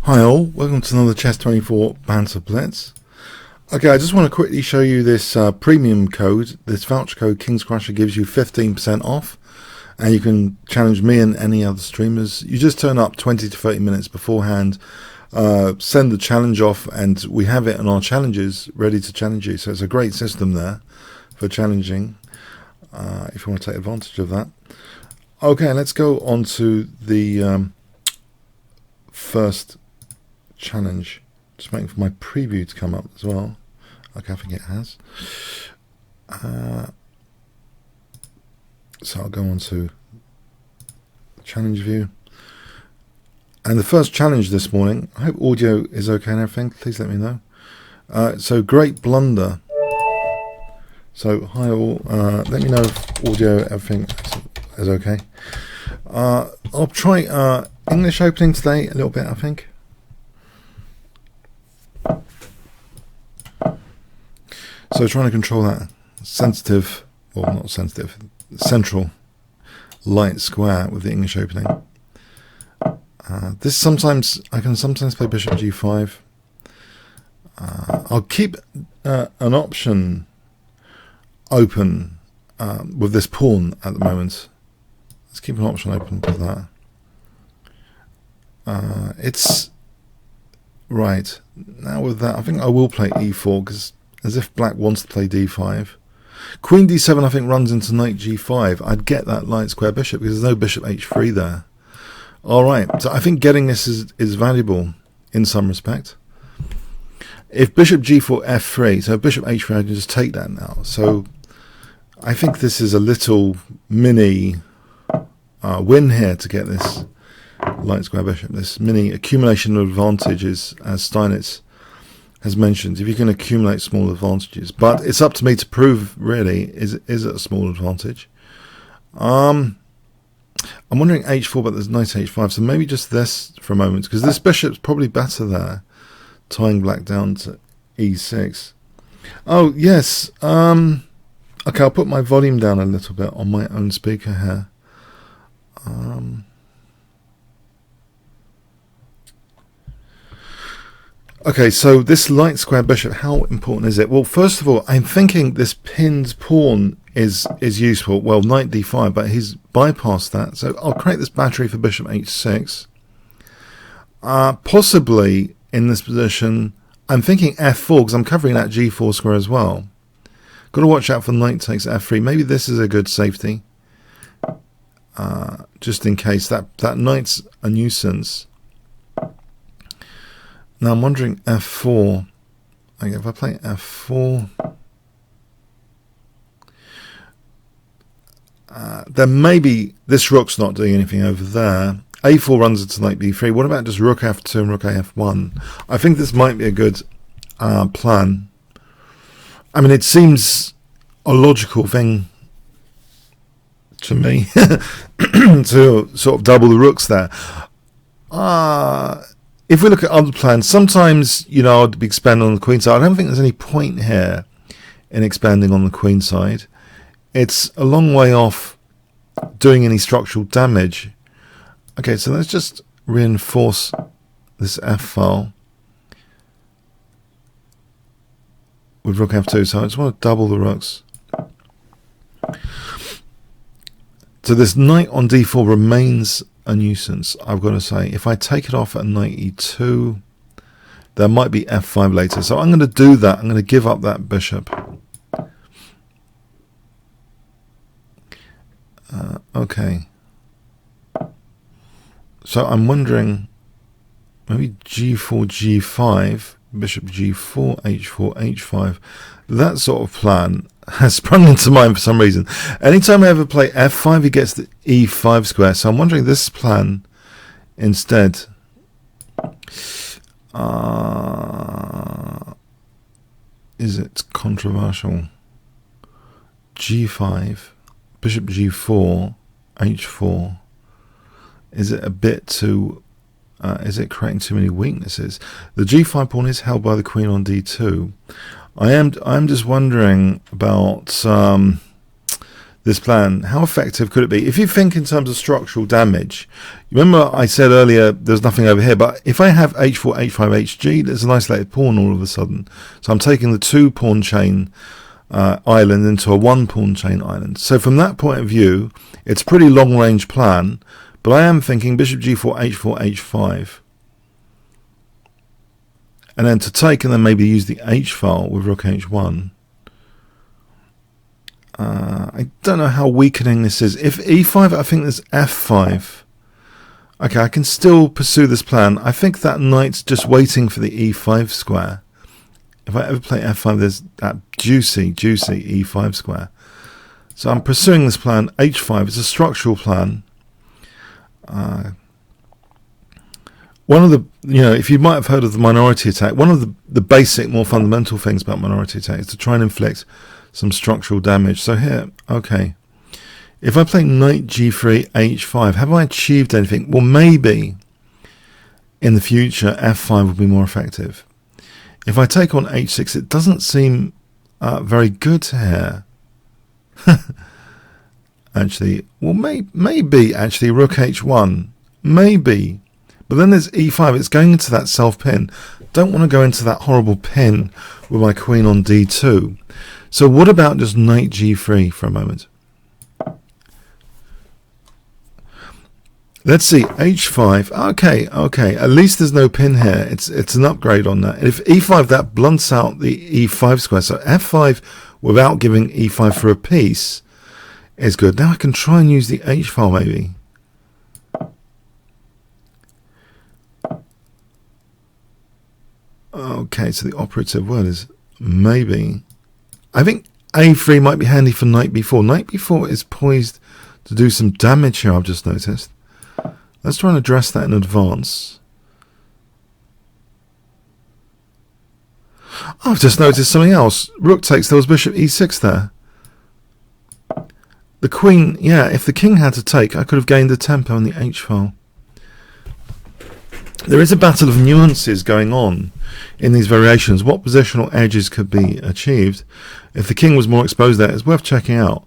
Hi all, welcome to another chess24 Banter Blitz. Okay, I just want to quickly show you this premium code. This voucher code Kingscrusher gives you 15% off, and you can challenge me and any other streamers. You just turn up 20 to 30 minutes beforehand, send the challenge off, and we have it in our challenges ready to challenge you. So it's a great system there for challenging, if you want to take advantage of that. Okay, let's go on to the first challenge. Just waiting for my preview to come up as well. Okay, I think it has. So I'll go on to challenge view. And the first challenge this morning, I hope audio is okay and everything. Please let me know. So great blunder. So hi all. Let me know if audio, everything is okay. I'll try English opening today a little bit, I think. So trying to control that sensitive, or not sensitive, central light square with the English opening. This sometimes, I can sometimes play bishop g5. I'll keep an option open with this pawn at the moment. Let's keep an option open for that. It's right now with that. I think I will play e4 because as if black wants to play d5. Queen d7 I think runs into knight g5. I'd get that light square bishop because there's no bishop h3 there. Alright, so I think getting this is valuable in some respect. If bishop g4 f3, so bishop h3, I can just take that now. So I think this is a little mini win here to get this light square bishop. This mini accumulation of advantages, as Steinitz has mentioned, if you can accumulate small advantages. But it's up to me to prove, really, is it a small advantage? I'm wondering h4, but there's knight h5, so maybe just this for a moment, because this bishop's probably better there, tying black down to e6. Oh, yes. Okay, I'll put my volume down a little bit on my own speaker here. Okay, so this light square bishop, how important is it? Well, first of all, I'm thinking this pinned pawn is useful. Well, knight d5, but he's bypassed that. So I'll create this battery for bishop h6. Possibly in this position, I'm thinking f4 because I'm covering that g4 square as well. Got to watch out for knight takes f3. Maybe this is a good safety, just in case that knight's a nuisance. Now I'm wondering f4. Okay, if I play f4, then maybe this rook's not doing anything over there. a4 runs into knight b3. What about just rook f2 and rook af1? I think this might be a good plan. I mean, it seems a logical thing to me to sort of double the rooks there. If we look at other plans, sometimes, you know, I'd be expanding on the queen side. I don't think there's any point here in expanding on the queen side. It's a long way off doing any structural damage. Okay, so let's just reinforce this f file with rook f2. So I just want to double the rooks. So this knight on d4 remains a nuisance, I've got to say. If I take it off at knight e2, there might be f5 later. So I'm going to do that. I'm going to give up that bishop. Okay. So I'm wondering, maybe g4, g5, bishop g4, h4, h5. That sort of plan has sprung into mind for some reason. Anytime I ever play f5, he gets the e5 square. So I'm wondering this plan instead. Is it controversial? g5, bishop g4, h4. Is it a bit too... is it creating too many weaknesses? The g5 pawn is held by the queen on d2. I'm just wondering about this plan, how effective could it be? If you think in terms of structural damage, remember I said earlier there's nothing over here, but if I have h4, h5, hg, there's an isolated pawn all of a sudden. So I'm taking the 2-pawn chain island into a 1-pawn chain island. So from that point of view, it's a pretty long-range plan, but I am thinking bishop g4, h4, h5. And then to take and then maybe use the h-file with rook h1. I don't know how weakening this is. If e5, I think there's f5. Okay, I can still pursue this plan. I think that knight's just waiting for the e5 square. If I ever play f5, there's that juicy e5 square. So I'm pursuing this plan, h5. It's a structural plan. One of the, if you might have heard of the minority attack, one of the basic, more fundamental things about minority attack is to try and inflict some structural damage. So here, okay, if I play knight g3, h5, have I achieved anything? Well, maybe in the future f5 will be more effective. If I take on h6, it doesn't seem very good here. Actually, well, maybe actually rook h1, maybe. But then there's e5, it's going into that self-pin. Don't want to go into that horrible pin with my queen on d2. So what about just knight g3 for a moment? Let's see, h5, okay, at least there's no pin here. It's an upgrade on that. If e5, that blunts out the e5 square. So f5 without giving e5 for a piece is good. Now I can try and use the h-file maybe. Okay, so the operative word is maybe. I think a3 might be handy for knight b4. Knight b4 is poised to do some damage here, I've just noticed. Let's try and address that in advance. Oh, I've just noticed something else. Rook takes, there was bishop e6 there. The queen, yeah, if the king had to take, I could have gained a tempo on the h-file. There is a battle of nuances going on in these variations. What positional edges could be achieved? If the king was more exposed there, it's worth checking out.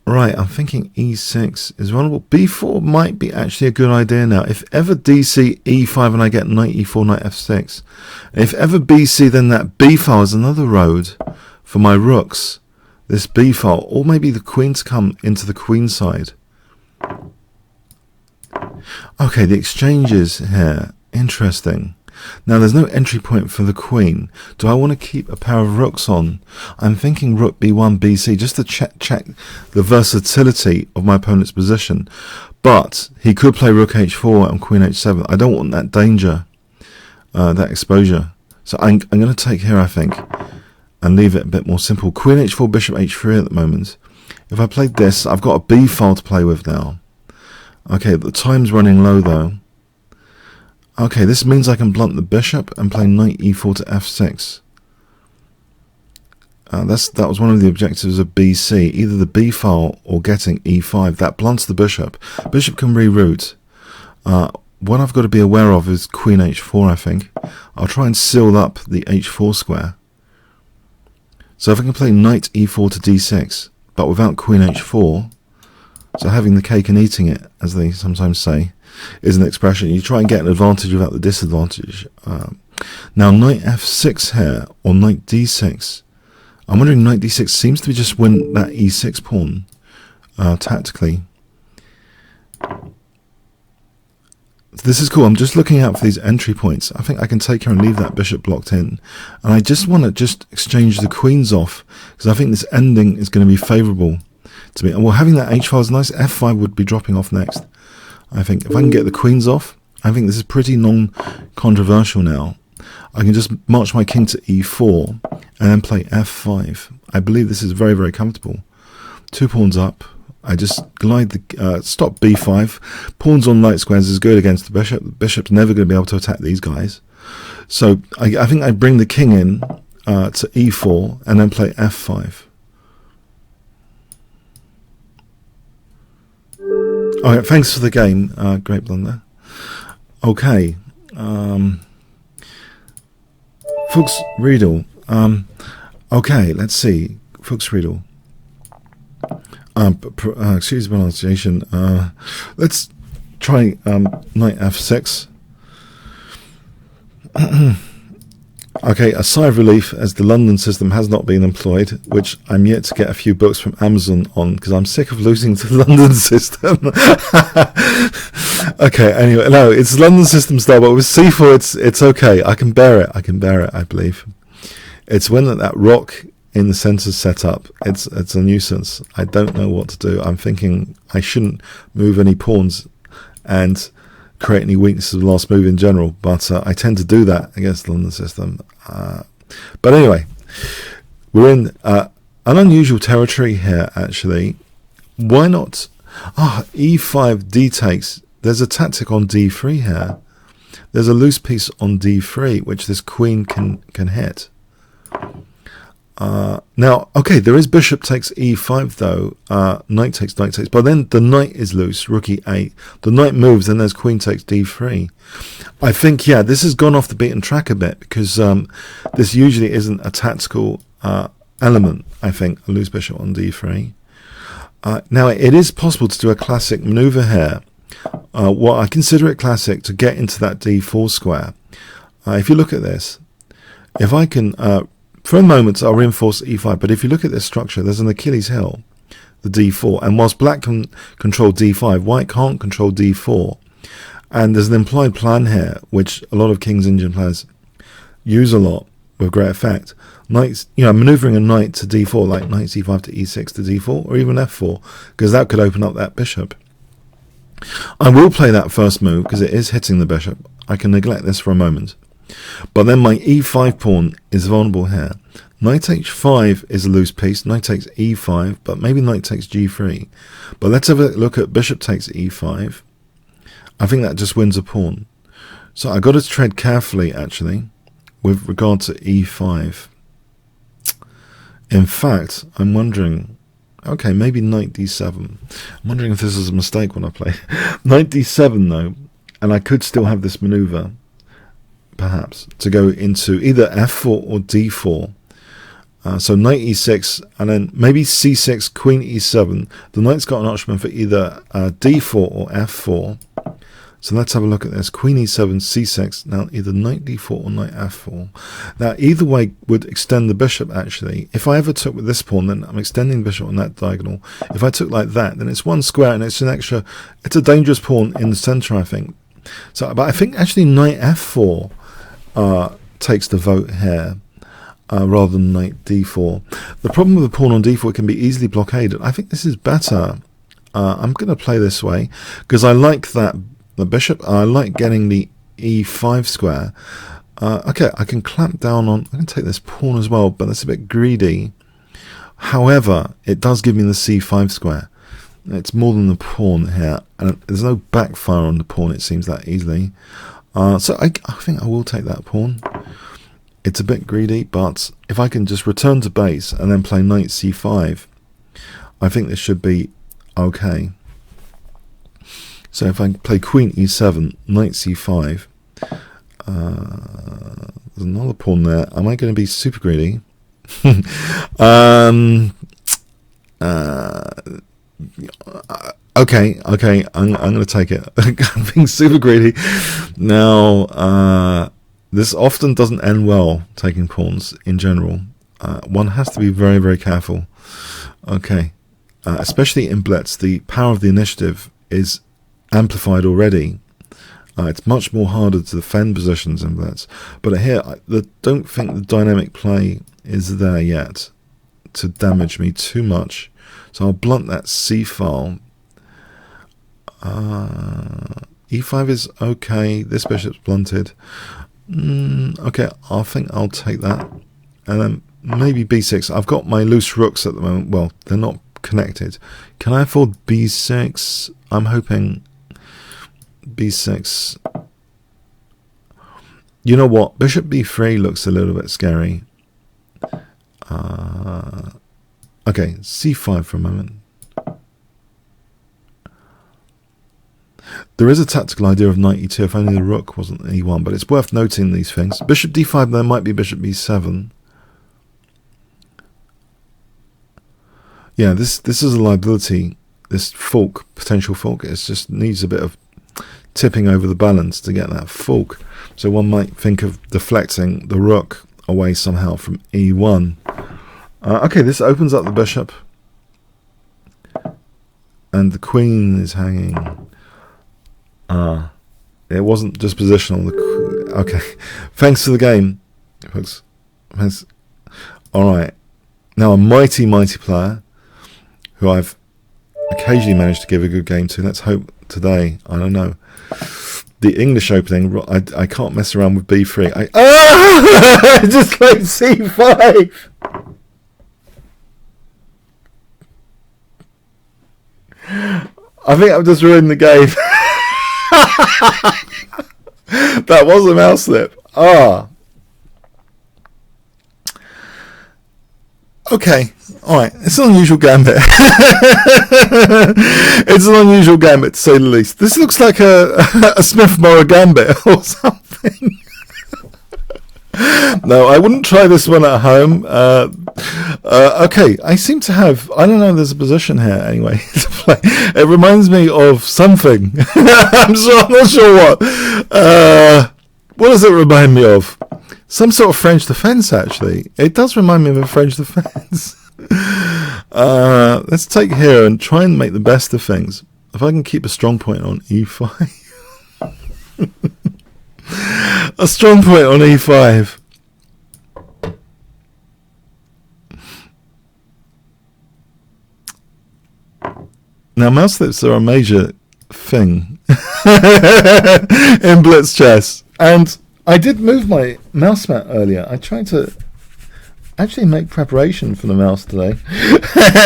Right, I'm thinking e6 is vulnerable. b4 might be actually a good idea now. If ever dc e5 and I get knight e4, knight f6. And if ever bc, then that b file is another road for my rooks. This b file, or maybe the queen to come into the queen side. Okay, the exchanges here, interesting. Now there's no entry point for the queen. Do I want to keep a pair of rooks on? I'm thinking rook b1, bc, just to check the versatility of my opponent's position. But he could play rook h4 and queen h7. I don't want that danger, that exposure. So I'm going to take here, I think, and leave it a bit more simple. Queen h4, bishop h3 at the moment. If I played this, I've got a b file to play with now. Okay, the time's running low though. Okay, this means I can blunt the bishop and play knight e4 to f6. That was one of the objectives of bc, either the b file or getting e5. That blunts the bishop. Bishop can reroute. What I've got to be aware of is queen h4, I think. I'll try and seal up the h4 square. So if I can play knight e4 to d6, but without queen h4, so having the cake and eating it, as they sometimes say, is an expression. You try and get an advantage without the disadvantage. Now knight f6 here, or knight d6. I'm wondering knight d6 seems to be just win that e6 pawn tactically. This is cool. I'm just looking out for these entry points. I think I can take here and leave that bishop blocked in. And I just want to exchange the queens off, because I think this ending is going to be favourable to me. And well, having that h-file is nice. f5 would be dropping off next. I think if I can get the queens off, I think this is pretty non-controversial now. I can just march my king to e4 and then play f5. I believe this is very, very comfortable. 2 pawns up. I just glide the stop b5. Pawns on light squares is good against the bishop. The bishop's never going to be able to attack these guys. So I think I bring the king in to e4 and then play f5. Alright, thanks for the game, Great Blunder. Okay. Fuchs Riedel. Okay, let's see. Fuchs Riedel. Excuse the pronunciation. Let's try knight f6. Okay, a sigh of relief as the London system has not been employed, which I'm yet to get a few books from Amazon on because I'm sick of losing to the London system. Okay, anyway, no, it's London system style, but with c4 it's okay. I can bear it. I believe. It's when that rock in the centre set up, it's a nuisance. I don't know what to do. I'm thinking I shouldn't move any pawns and create any weaknesses of the last move in general, but I tend to do that against the London system. But anyway, we're in an unusual territory here, actually. Why not? E5, d takes. There's a tactic on d3 here. There's a loose piece on d3, which this queen can hit. Now, okay, there is bishop takes e5 though, knight takes, but then the knight is loose, rook e8, the knight moves, and there's queen takes d3. I think, yeah, this has gone off the beaten track a bit, because this usually isn't a tactical element, I think, a loose bishop on d3. Now, it is possible to do a classic maneuver here. What I consider it classic to get into that d4 square. If you look at this, if I can... for a moment, I'll reinforce e5, but if you look at this structure, there's an Achilles heel, the d4, and whilst black can control d5, white can't control d4, and there's an implied plan here, which a lot of King's Indian players use a lot with great effect. Knights, maneuvering a knight to d4, like knight c5 to e6 to d4, or even f4, because that could open up that bishop. I will play that first move, because it is hitting the bishop. I can neglect this for a moment. But then my e5 pawn is vulnerable here. Knight h5 is a loose piece. Knight takes e5, but maybe knight takes g3. But let's have a look at bishop takes e5. I think that just wins a pawn. So I've got to tread carefully, actually, with regard to e5. In fact, I'm wondering... Okay, maybe knight d7. I'm wondering if this is a mistake when I play. Knight d7, though, and I could still have this maneuver, perhaps, to go into either f4 or d4. So knight e6, and then maybe c6, queen e7. The knight's got an option for either d4 or f4. So let's have a look at this. Queen e7, c6. Now either knight d4 or knight f4. Now either way would extend the bishop, actually. If I ever took with this pawn, then I'm extending the bishop on that diagonal. If I took like that, then it's one square, and it's an extra... It's a dangerous pawn in the centre, I think. So, but I think actually knight f4 takes the vote here, rather than knight d4. The problem with the pawn on d4, it can be easily blockaded. I think this is better. I'm going to play this way, because I like that the bishop. I like getting the e5 square. Okay, I can clamp down on... I can take this pawn as well, but that's a bit greedy. However, it does give me the c5 square. It's more than the pawn here, and there's no backfire on the pawn, it seems, that easily. So I think I will take that pawn. It's a bit greedy, but if I can just return to base and then play knight c5, I think this should be okay. So if I play queen e7, knight c5, there's another pawn there. Am I going to be super greedy? Okay, I'm going to take it. I'm being super greedy. Now, this often doesn't end well, taking pawns in general. One has to be very, very careful. Okay, especially in Blitz, the power of the initiative is amplified already. It's much more harder to defend positions in Blitz. But here, I don't think the dynamic play is there yet to damage me too much. So I'll blunt that c file. E5 is okay. This bishop's blunted. Okay, I think I'll take that. And then maybe b6. I've got my loose rooks at the moment. Well, they're not connected. Can I afford b6? I'm hoping b6. You know what? Bishop b3 looks a little bit scary. Okay, c5 for a moment. There is a tactical idea of knight e2 if only the rook wasn't e1, but it's worth noting these things. Bishop d5, there might be bishop b7. yeah, this is a liability. This fork, potential fork, it just needs a bit of tipping over the balance to get that fork. So one might think of deflecting the rook away somehow from e1. Okay, this opens up the bishop, and the queen is hanging. It wasn't just positional. Okay, thanks for the game, folks. Thanks. All right, now a mighty player who I've occasionally managed to give a good game to. Let's hope today. I don't know. The English opening, I can't mess around with b3. I just played c5. I think I've just ruined the game. That was a mouse slip. Okay, alright, it's an unusual gambit. It's an unusual gambit, to say the least. This looks like a Smith-Morrow gambit or something. No, I wouldn't try this one at home. Okay, I seem to have, I don't know, there's a position here anyway to play. It reminds me of something. I'm not sure what. What does it remind me of? Some sort of French defence, actually. It does remind me of a French defence. Let's take here and try and make the best of things. If I can keep a strong point on e5. A strong point on e5. Now, mouse slips are a major thing in blitz chess. And I did move my mouse mat earlier. I tried to actually make preparation for the mouse today.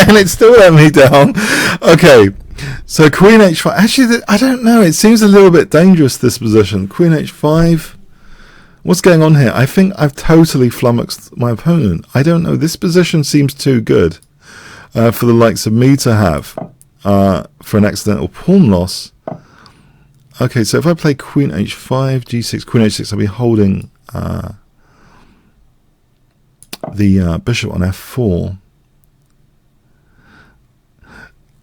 And it still let me down. Okay, so queen h5. Actually, I don't know. It seems a little bit dangerous, this position. Queen h5. What's going on here? I think I've totally flummoxed my opponent. I don't know. This position seems too good for the likes of me to have for an accidental pawn loss. Okay, so if I play queen h5, g6, queen h6, I'll be holding the bishop on f4.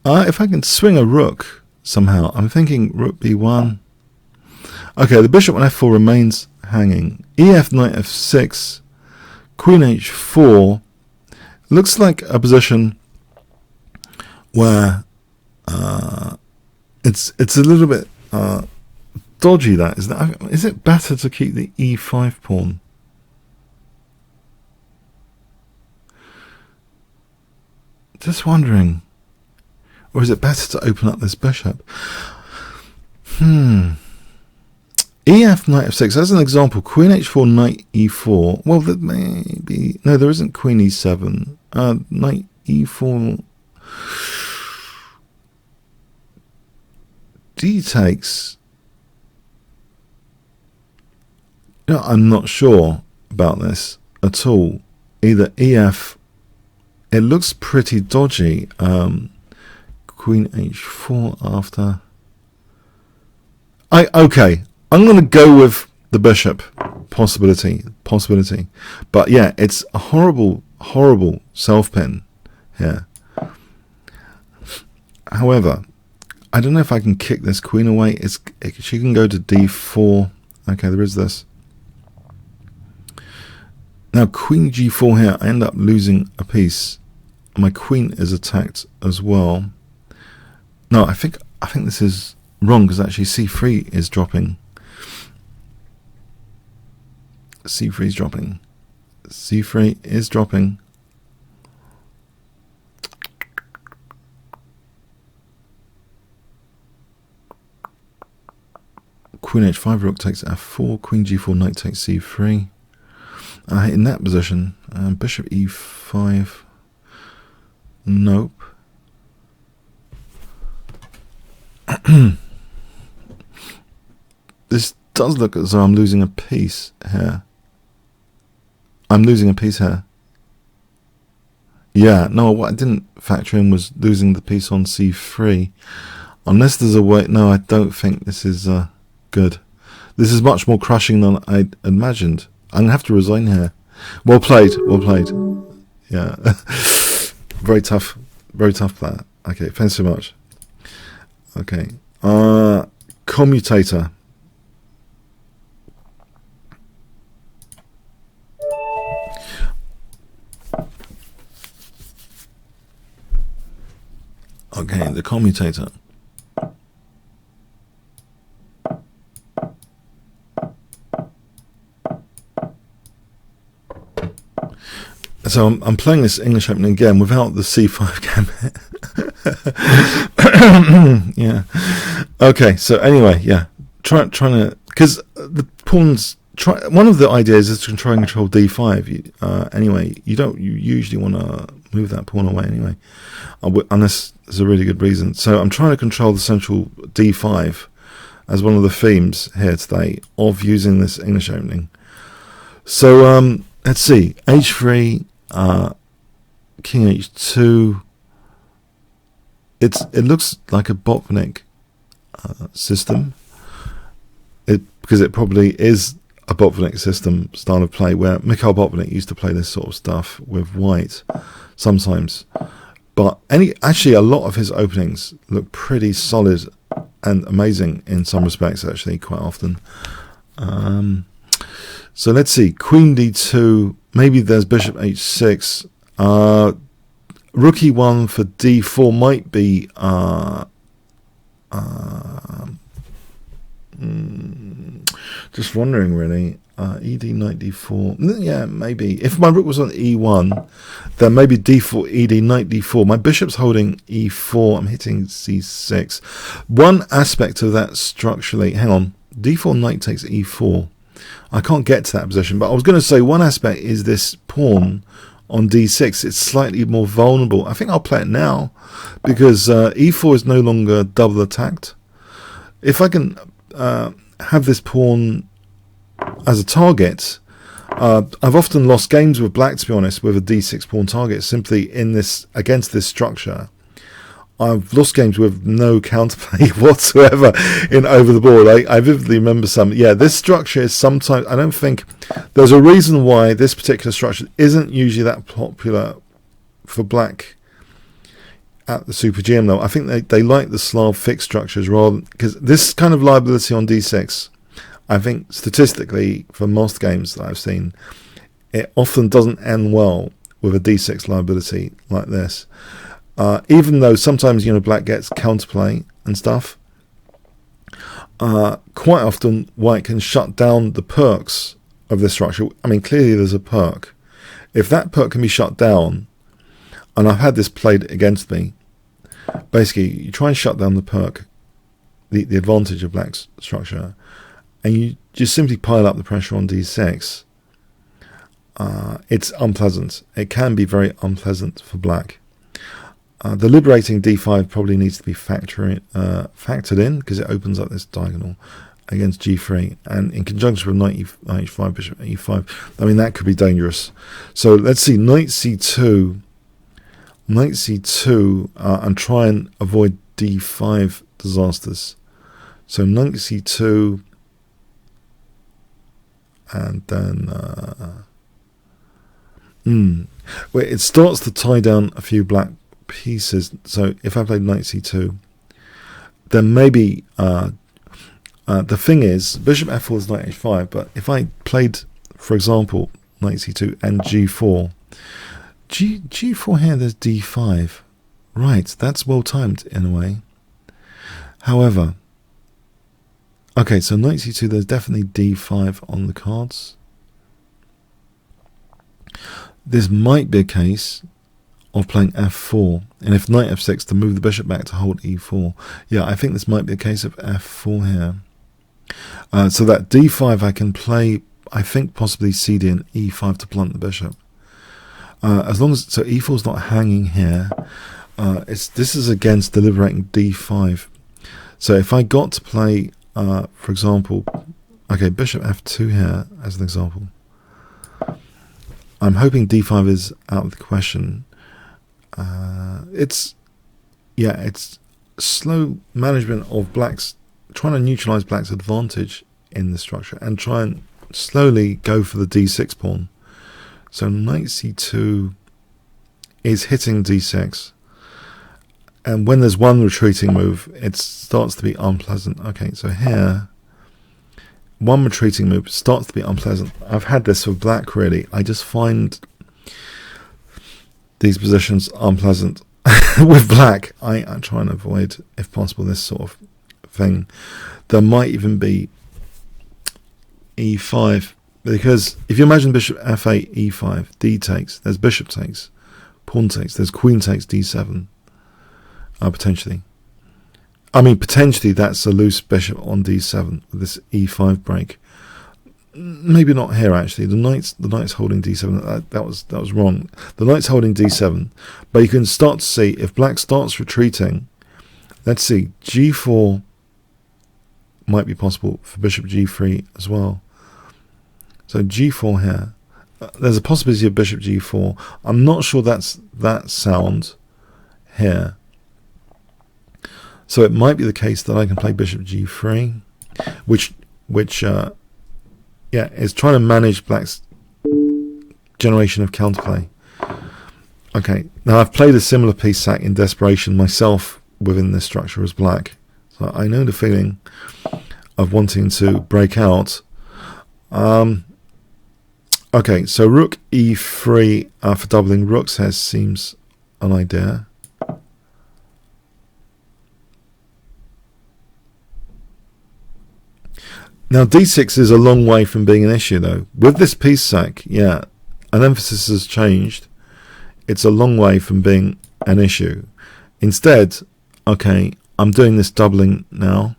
If I can swing a rook somehow, I'm thinking rook b1. Okay, the bishop on f4 remains hanging. ef, knight f6, queen h4. Looks like a position where it's a little bit dodgy. That is it better to keep the e5 pawn? Just wondering. Or is it better to open up this bishop? Ef, knight f6. As an example, queen h4, knight e4. Well, that may be... No, there isn't queen e7. Knight e4... D takes... No, I'm not sure about this at all. Either ef... It looks pretty dodgy. Queen h4 after... Okay, I'm going to go with the bishop possibility. But yeah, it's a horrible self-pin here. However, I don't know if I can kick this queen away. She can go to d4. Okay, there is this. Now queen g4 here, I end up losing a piece. My queen is attacked as well. No, I think this is wrong, because actually c3 is dropping. c3 is dropping. c3 is dropping. Queen h5, rook takes f4, queen g4, knight takes c3. In that position, bishop e5. Nope. This does look as though I'm losing a piece here. Yeah, no, what I didn't factor in was losing the piece on c3. Unless there's a way... No, I don't think this is good. This is much more crushing than I'd imagined. I'm going to have to resign here. Well played. Yeah. Very tough very tough player. Okay, thanks so much. Okay, commutator. Okay, the commutator. So I'm playing this English Open again without the C5 gambit. Yeah. Okay. So anyway, yeah. Trying to, because the pawns. One of the ideas is to try and control D5. Anyway, you usually want to move that pawn away anyway, unless there's a really good reason. So I'm trying to control the central D5 as one of the themes here today of using this English opening. So let's see, H3. King H2. It looks like a Botvinnik system. Because it probably is a Botvinnik system style of play, where Mikhail Botvinnik used to play this sort of stuff with white sometimes. But actually a lot of his openings look pretty solid and amazing in some respects, actually, quite often. So let's see, Queen D2. Maybe there's Bishop H6. Rook E1 for D4 might be. Just wondering, really. ED Knight D4. Yeah, maybe. If my rook was on E1, then maybe D4, ED Knight D4. My bishop's holding E4. I'm hitting C6. One aspect of that structurally. Hang on. D4 Knight takes E4. I can't get to that position, but I was going to say one aspect is this pawn on D6. It's slightly more vulnerable. I think I'll play it now because E4 is no longer double attacked. If I can have this pawn as a target, I've often lost games with black, to be honest, with a D6 pawn target simply against this structure. I've lost games with no counterplay whatsoever over the board. I vividly remember some. Yeah, this structure is sometimes. I don't think there's a reason why this particular structure isn't usually that popular for black at the Super GM though. I think they like the Slav fixed structures rather, because this kind of liability on D6, I think statistically for most games that I've seen, it often doesn't end well with a D6 liability like this. Even though sometimes, black gets counterplay and stuff, quite often white can shut down the perks of this structure. I mean, clearly there's a perk. If that perk can be shut down, and I've had this played against me, basically you try and shut down the perk, the advantage of black's structure, and you just simply pile up the pressure on D6. It's unpleasant. It can be very unpleasant for black. The liberating D5 probably needs to be factored in because it opens up this diagonal against G3, and in conjunction with Knight H5, Bishop E5, I mean that could be dangerous. So let's see, Knight C2, and try and avoid D5 disasters. So Knight C2, and then it starts to tie down a few black pieces. So if I played Knight C2, then maybe the thing is Bishop F4 is Knight H5, but if I played, for example, Knight C2 and G4, G4 here, there's D5, right? That's well timed in a way. However, okay, so Knight C2, there's definitely D5 on the cards. This might be a case of playing F4, and if Knight F6 to move the bishop back to hold E4. Yeah, I think this might be a case of F4 here. So that D5 I can play, I think possibly CD and E5 to blunt the bishop. As long as, so E4 is not hanging here. This is against the liberating D5. So if I got to play, for example, okay, Bishop F2 here as an example. I'm hoping D5 is out of the question. It's slow management of black's, trying to neutralize black's advantage in the structure and try and slowly go for the D6 pawn. So Knight C2 is hitting D6. And when there's one retreating move, it starts to be unpleasant. Okay, so here, one retreating move starts to be unpleasant. I've had this for black, really. I just find these positions unpleasant. With black, I try and avoid, if possible, this sort of thing. There might even be e5, because if you imagine bishop f8, e5, d takes, there's bishop takes, pawn takes, there's queen takes, d7, potentially. I mean, potentially that's a loose bishop on d7 with this e5 break. Maybe not here, actually. The knight's holding d7. That was wrong. The knight's holding d7, but you can start to see if black starts retreating. Let's see, g4 might be possible for bishop g3 as well. So g4 here. There's a possibility of bishop g4. I'm not sure that's that sound here. So it might be the case that I can play bishop g3, which yeah, is trying to manage black's generation of counterplay. Okay, now I've played a similar piece sack in desperation myself within this structure as black, so I know the feeling of wanting to break out. Okay, so rook e3 for doubling rooks here seems an idea. Now d6 is a long way from being an issue, though. With this piece sack, yeah, an emphasis has changed. It's a long way from being an issue. Instead, okay, I'm doing this doubling now.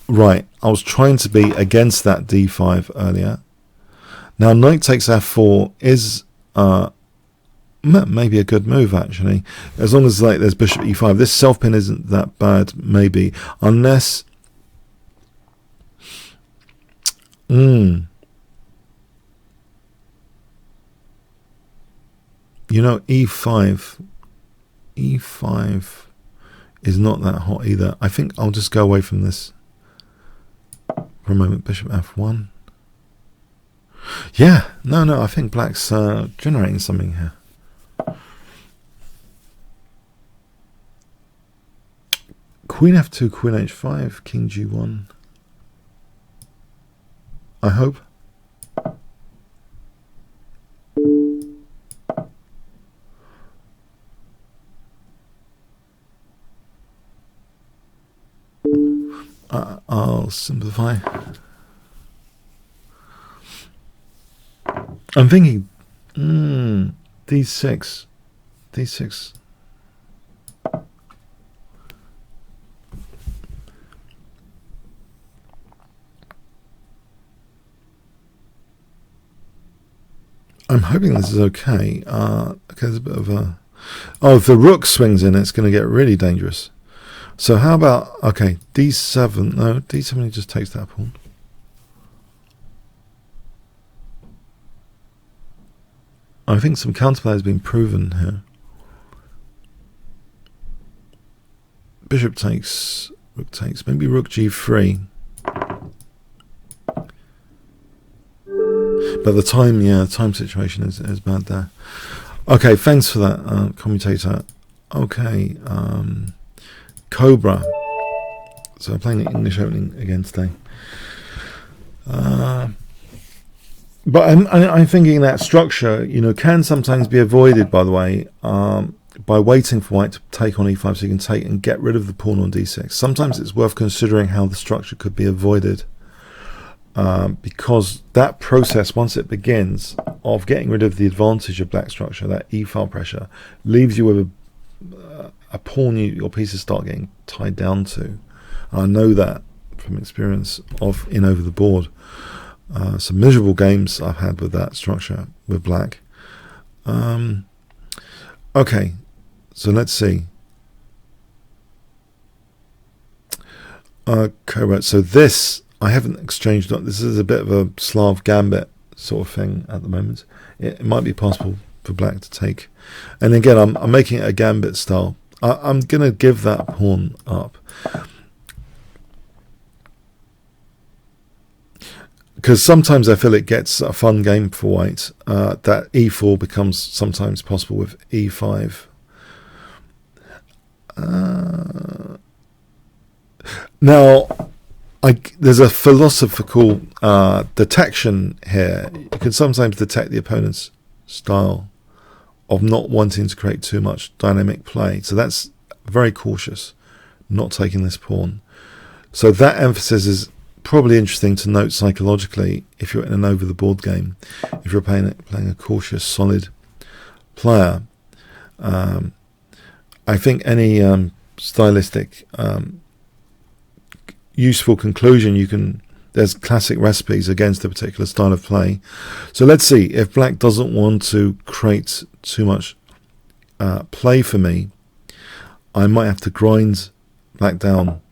Right, I was trying to be against that d5 earlier. Now knight takes f4 is maybe a good move, actually, as long as there's bishop e5. This self pin isn't that bad, maybe, unless you know, e5 is not that hot either. I think I'll just go away from this for a moment. Bishop f1. Yeah, no, I think black's generating something here. Queen f2, queen h5, king g1. I hope. I'll simplify. I'm thinking d6. I'm hoping this is okay. Okay, there's a bit of a... Oh, if the rook swings in, it's going to get really dangerous. So how about... Okay, d7. No, d7 he just takes that pawn. I think some counterplay has been proven here. Bishop takes, rook takes, maybe rook g3. But the time, yeah, the time situation is bad there. Okay, thanks for that, commutator. Okay, Cobra. So I'm playing the English opening again today. But I'm thinking that structure, you know, can sometimes be avoided, by the way, by waiting for white to take on e5 so you can take and get rid of the pawn on d6. Sometimes it's worth considering how the structure could be avoided. Because that process, once it begins, of getting rid of the advantage of black structure, that e-file pressure, leaves you with a pawn your pieces start getting tied down to. I know that from experience of in over the board. Some miserable games I've had with that structure with black. Okay, so let's see. Okay, right, so this I haven't exchanged. This is a bit of a Slav gambit sort of thing at the moment. It might be possible for black to take. And again, I'm making it a gambit style. I'm going to give that pawn up. because sometimes I feel it gets a fun game for white. That e4 becomes sometimes possible with e5. Now, there's a philosophical detection here. You can sometimes detect the opponent's style of not wanting to create too much dynamic play. So that's very cautious, not taking this pawn. So that emphasis is probably interesting to note psychologically if you're in an over-the-board game. If you're playing a cautious, solid player, I think any stylistic useful conclusion there's classic recipes against a particular style of play. So let's see if black doesn't want to create too much play for me. I might have to grind black down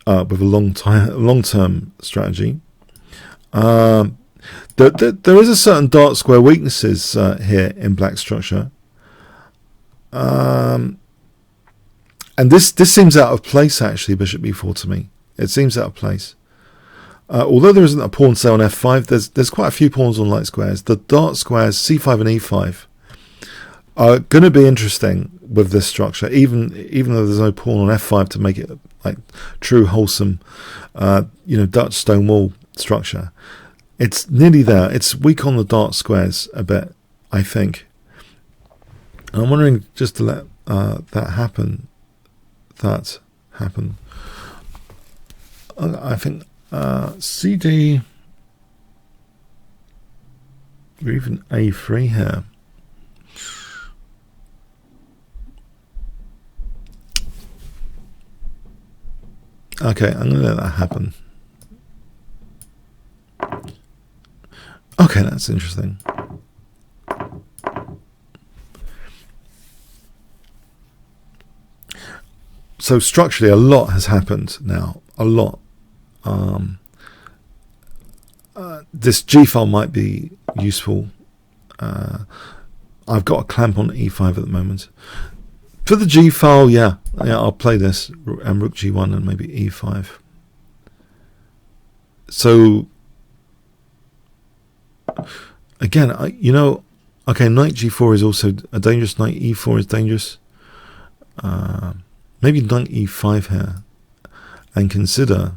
with a long-term strategy. There is a certain dark square weaknesses here in black structure, and this seems out of place actually. Bishop b4 to me, it seems out of place. Although there isn't a pawn say on f5, there's quite a few pawns on light squares. The dark squares c5 and e5 are going to be interesting with this structure, even though there's no pawn on f5 to make it like true wholesome, Dutch stone wall structure. It's nearly there. It's weak on the dark squares a bit, I think. And I'm wondering just to let that happen. I think CD or even a3 here. Okay, I'm going to let that happen. Okay, that's interesting. So structurally, a lot has happened now. A lot. This G file might be useful. I've got a clamp on E5 at the moment. For the G file, yeah, I'll play this and Rook G1 and maybe E5. So again, okay, Knight G4 is also a dangerous. Knight E4 is dangerous. Maybe Knight E5 here, and consider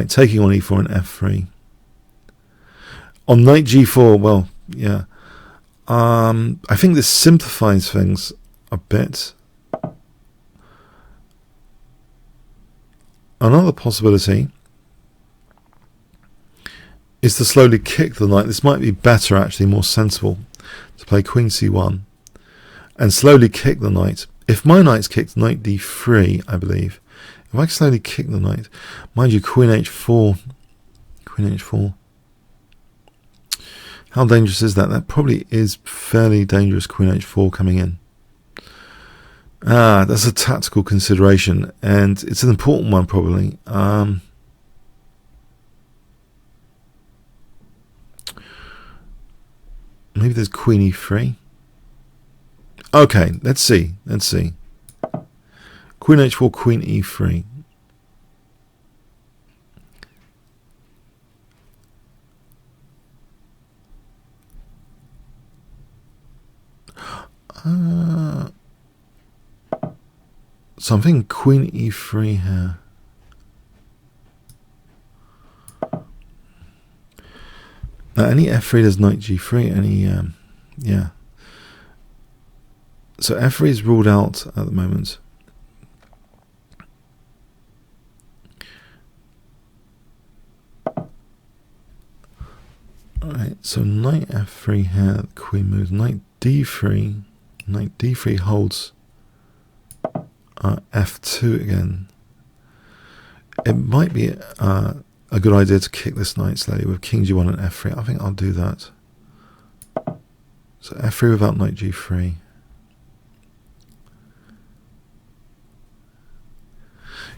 taking on E4 and F3. On Knight G4, well, yeah. I think this simplifies things a bit. Another possibility is to slowly kick the knight. This might be better, actually, more sensible, to play Queen C1 and slowly kick the knight. If my knight's kicked, Knight D3, I believe. If I slowly kick the knight, mind you, Queen H4, Queen H4. How dangerous is that? That probably is fairly dangerous, Queen H4 coming in. That's a tactical consideration, and it's an important one probably. Maybe there's Queen E3. Okay, let's see. Queen H4, Queen E3. Something Queen E3 here. Any F3 does Knight G3. Any yeah. So F3 is ruled out at the moment. Alright, so Knight F3 here, the Queen moves. Knight D3. Knight D3 holds F2 again. It might be a good idea to kick this knight slowly with King G1 and F3. I think I'll do that. So F3 without Knight G3.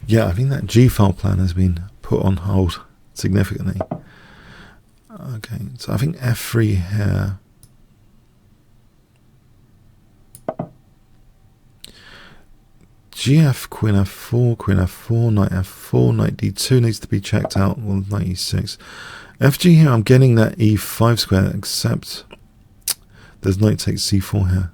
Yeah, I think that G-file plan has been put on hold significantly. Okay, so I think F3 here. GF, queen f4, knight f4, knight d2 needs to be checked out. Well, knight e6. FG here, I'm getting that e5 square, except there's knight takes c4 here.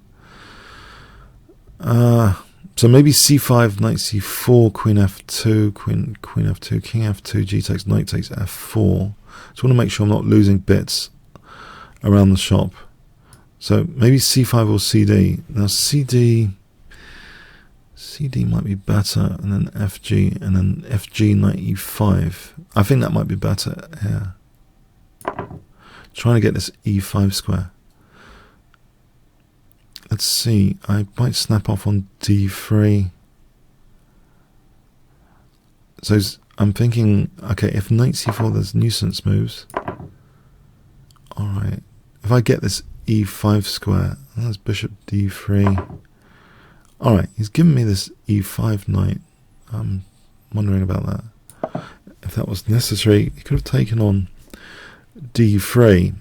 So maybe c5, knight c4, queen f2, queen f2, king f2, g takes, knight takes f4. Just want to make sure I'm not losing bits around the shop. So maybe c5 or cd. Now cd might be better, and then fg, and then fg, knight e5. I think that might be better here. Trying to get this e5 square. Let's see, I might snap off on d3. So I'm thinking, okay, if knight c4, there's nuisance moves. Alright, if I get this e5 square, that's bishop d3. Alright, he's given me this e5 knight. I'm wondering about that. If that was necessary, he could have taken on d3.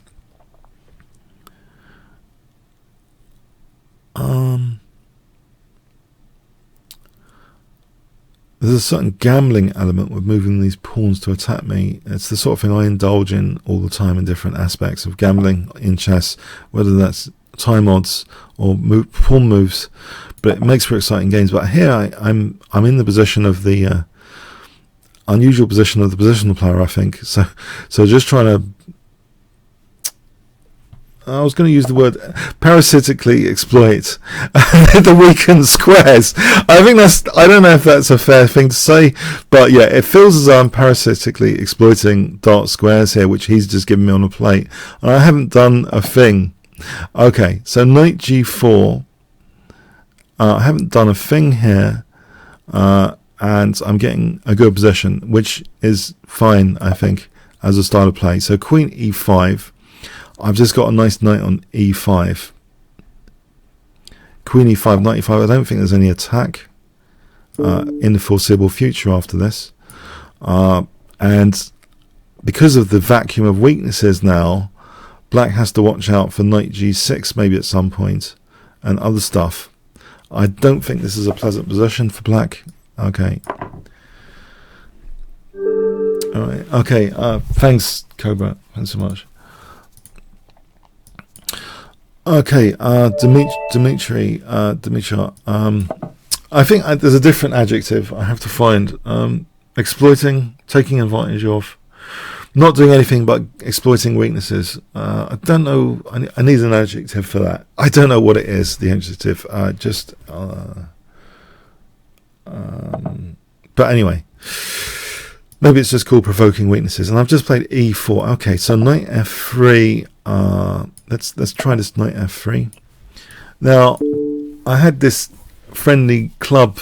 There's a certain gambling element with moving these pawns to attack me. It's the sort of thing I indulge in all the time in different aspects of gambling in chess, whether that's time odds or pawn moves. But it makes for exciting games. But here I'm in the position of the unusual position of the positional player, I think. So just trying to. I was going to use the word parasitically exploit the weakened squares. I think I don't know if that's a fair thing to say, but yeah, it feels as though I'm parasitically exploiting dark squares here, which he's just given me on a plate. And I haven't done a thing. Okay, so knight g4. I haven't done a thing here, and I'm getting a good position, which is fine, I think, as a style of play. So queen e5. I've just got a nice knight on e5. Queen e5, knight e5. I don't think there's any attack in the foreseeable future after this. And because of the vacuum of weaknesses now, black has to watch out for knight g6 maybe at some point and other stuff. I don't think this is a pleasant position for black. Okay. All right. Okay. Thanks, Cobra. Thanks so much. Okay, Dimitri, I think there's a different adjective I have to find. Exploiting, taking advantage of, not doing anything but exploiting weaknesses. I don't know, I need an adjective for that. I don't know what it is, the adjective. But anyway, maybe it's just called provoking weaknesses. And I've just played e4. Okay, so knight f3. Let's try this knight f3. Now, I had this friendly club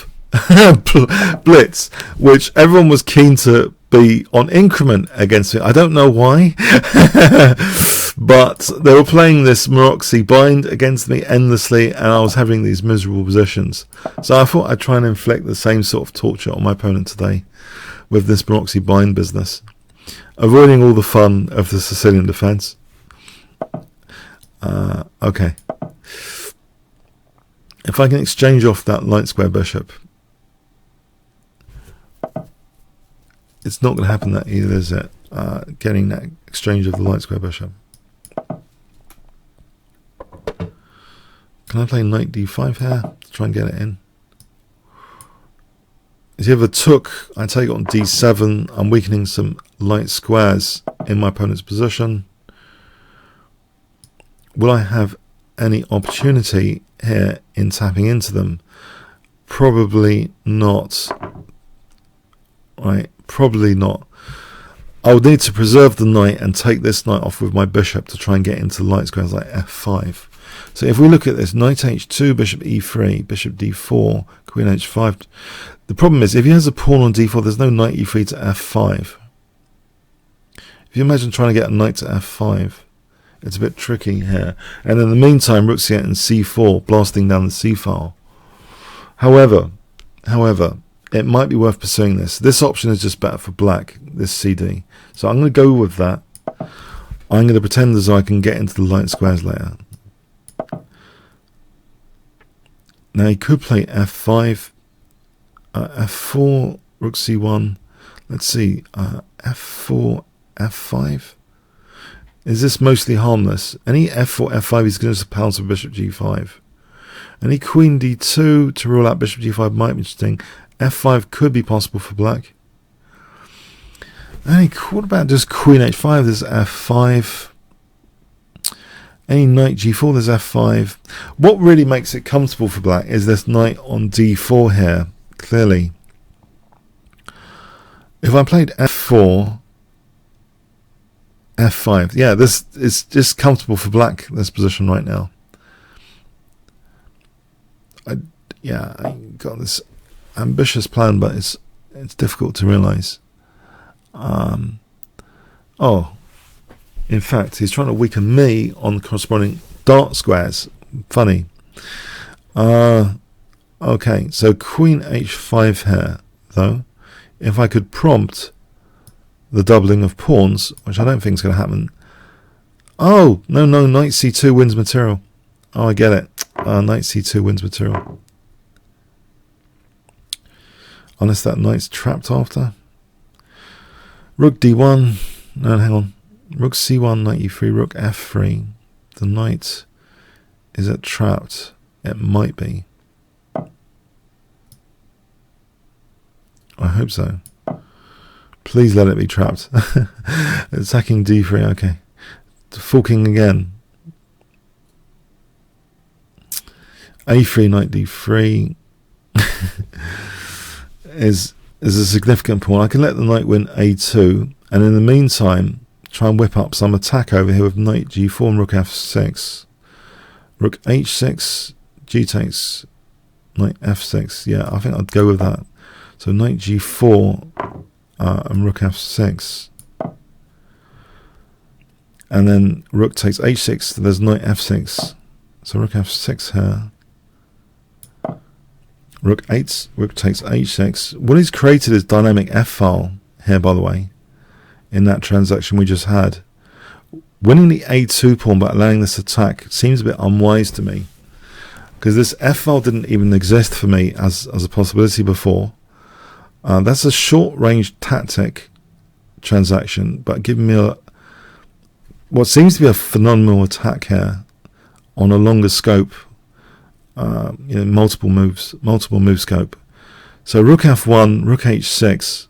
blitz, which everyone was keen to be on increment against me. I don't know why, but they were playing this Maroczy bind against me endlessly, and I was having these miserable positions. So I thought I'd try and inflict the same sort of torture on my opponent today with this Maroczy bind business, avoiding all the fun of the Sicilian defence. Okay. If I can exchange off that light square bishop, it's not going to happen that either, is it? Getting that exchange of the light square bishop. Can I play knight d5 here to try and get it in? If you have a took, I take it on d7. I'm weakening some light squares in my opponent's position. Will I have any opportunity here in tapping into them? Probably not. Right, probably not. I would need to preserve the knight and take this knight off with my bishop to try and get into light squares like f5. So if we look at this, knight h2, bishop e3, bishop d4, queen h5. The problem is, if he has a pawn on d4, there's no knight e3 to f5. If you imagine trying to get a knight to f5, it's a bit tricky here. And in the meantime, rook c8 and c4, blasting down the c file. However, it might be worth pursuing this. This option is just better for black, this cd. So I'm going to go with that. I'm going to pretend as though I can get into the light squares later. Now he could play f5. f4, rook c1. Let's see, f4, f5. Is this mostly harmless? Any f4, f5 is going to pounce with bishop g5. Any queen d2 to rule out bishop g5 might be interesting. f5 could be possible for black. What about just queen h5? There's f5. Any knight g4, there's f5. What really makes it comfortable for black is this knight on d4 here, clearly. If I played f4, f5, yeah, this is just comfortable for black, this position right now. I got this ambitious plan, but it's difficult to realize. In fact, he's trying to weaken me on the corresponding dark squares. Funny. Okay, so queen h5 here, though. If I could prompt the doubling of pawns, which I don't think is going to happen. Oh, no, knight c2 wins material. Oh, I get it. Knight c2 wins material. Unless that knight's trapped after. Rook d1. No, hang on. Rook c1, knight e3, rook f3. The knight, is it trapped? It might be. I hope so. Please let it be trapped. Attacking d3, okay. Forking again. a3, knight d3 is a significant pawn. I can let the knight win a2, and in the meantime try and whip up some attack over here with knight g4 and rook f6. Rook h6, g takes, knight f6. Yeah, I think I'd go with that. So knight g4 and rook f6. And then rook takes h6, so there's knight f6. So rook f6 here. Rook takes h6. What he's created is dynamic f-file here, by the way, in that transaction we just had. Winning the a2 pawn but allowing this attack seems a bit unwise to me, because this f-file didn't even exist for me as a possibility before. That's a short-range tactic transaction, but giving me what seems to be a phenomenal attack here on a longer scope. Multiple move scope. So rook f1, rook h6,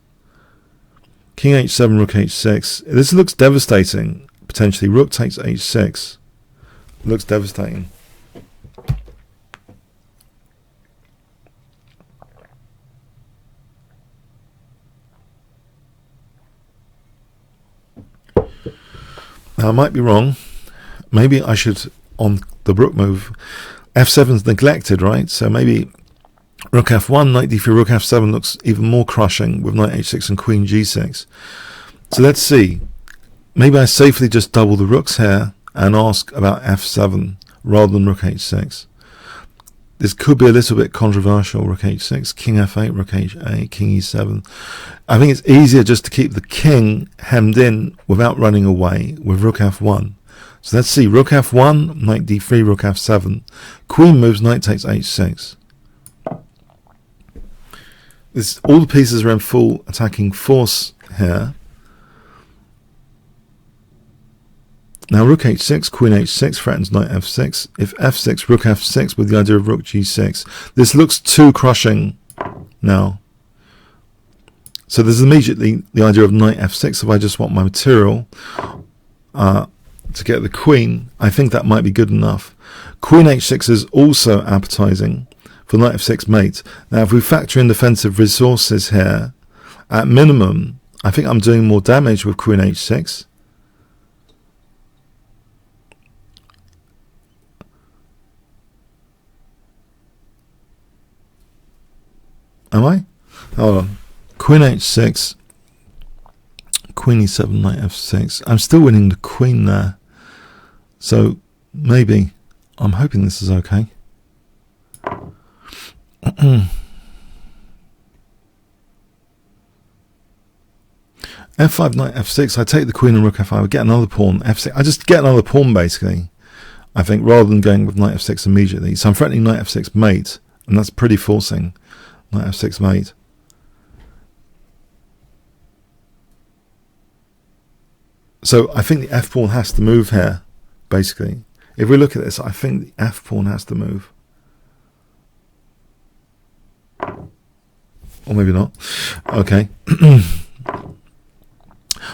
king h7, rook h6. This looks devastating, potentially. Rook takes h6. Looks devastating. Now, I might be wrong. Maybe I should, on the rook move, f7's neglected, right? So maybe rook f1, knight d3, rook f7 looks even more crushing with knight h6 and queen g6. So let's see. Maybe I safely just double the rooks here and ask about f7 rather than rook h6. This could be a little bit controversial. Rook h6, king f8, rook h8, king e7. I think it's easier just to keep the king hemmed in without running away with rook f1. So let's see, rook f1, knight d3, rook f7. Queen moves, knight takes h6. All the pieces are in full attacking force here. Now rook h6, queen h6 threatens knight f6. If f6, rook f6 with the idea of rook g6. This looks too crushing now. So there's immediately the idea of knight f6. If I just want my material to get the queen, I think that might be good enough. Queen h6 is also appetizing for knight f6 mate. Now if we factor in defensive resources here, at minimum, I think I'm doing more damage with queen h6. Am I? Hold on. Queen h6, queen e7, knight f6. I'm still winning the queen there. So maybe, I'm hoping this is okay. f5, knight f6. I take the queen and rook f5. I get another pawn. f6. I just get another pawn basically, I think, rather than going with knight f6 immediately. So I'm threatening knight f6 mate, and that's pretty forcing. Knight f6 mate. So I think the f pawn has to move here, basically. If we look at this, I think the f pawn has to move. Or maybe not. Okay.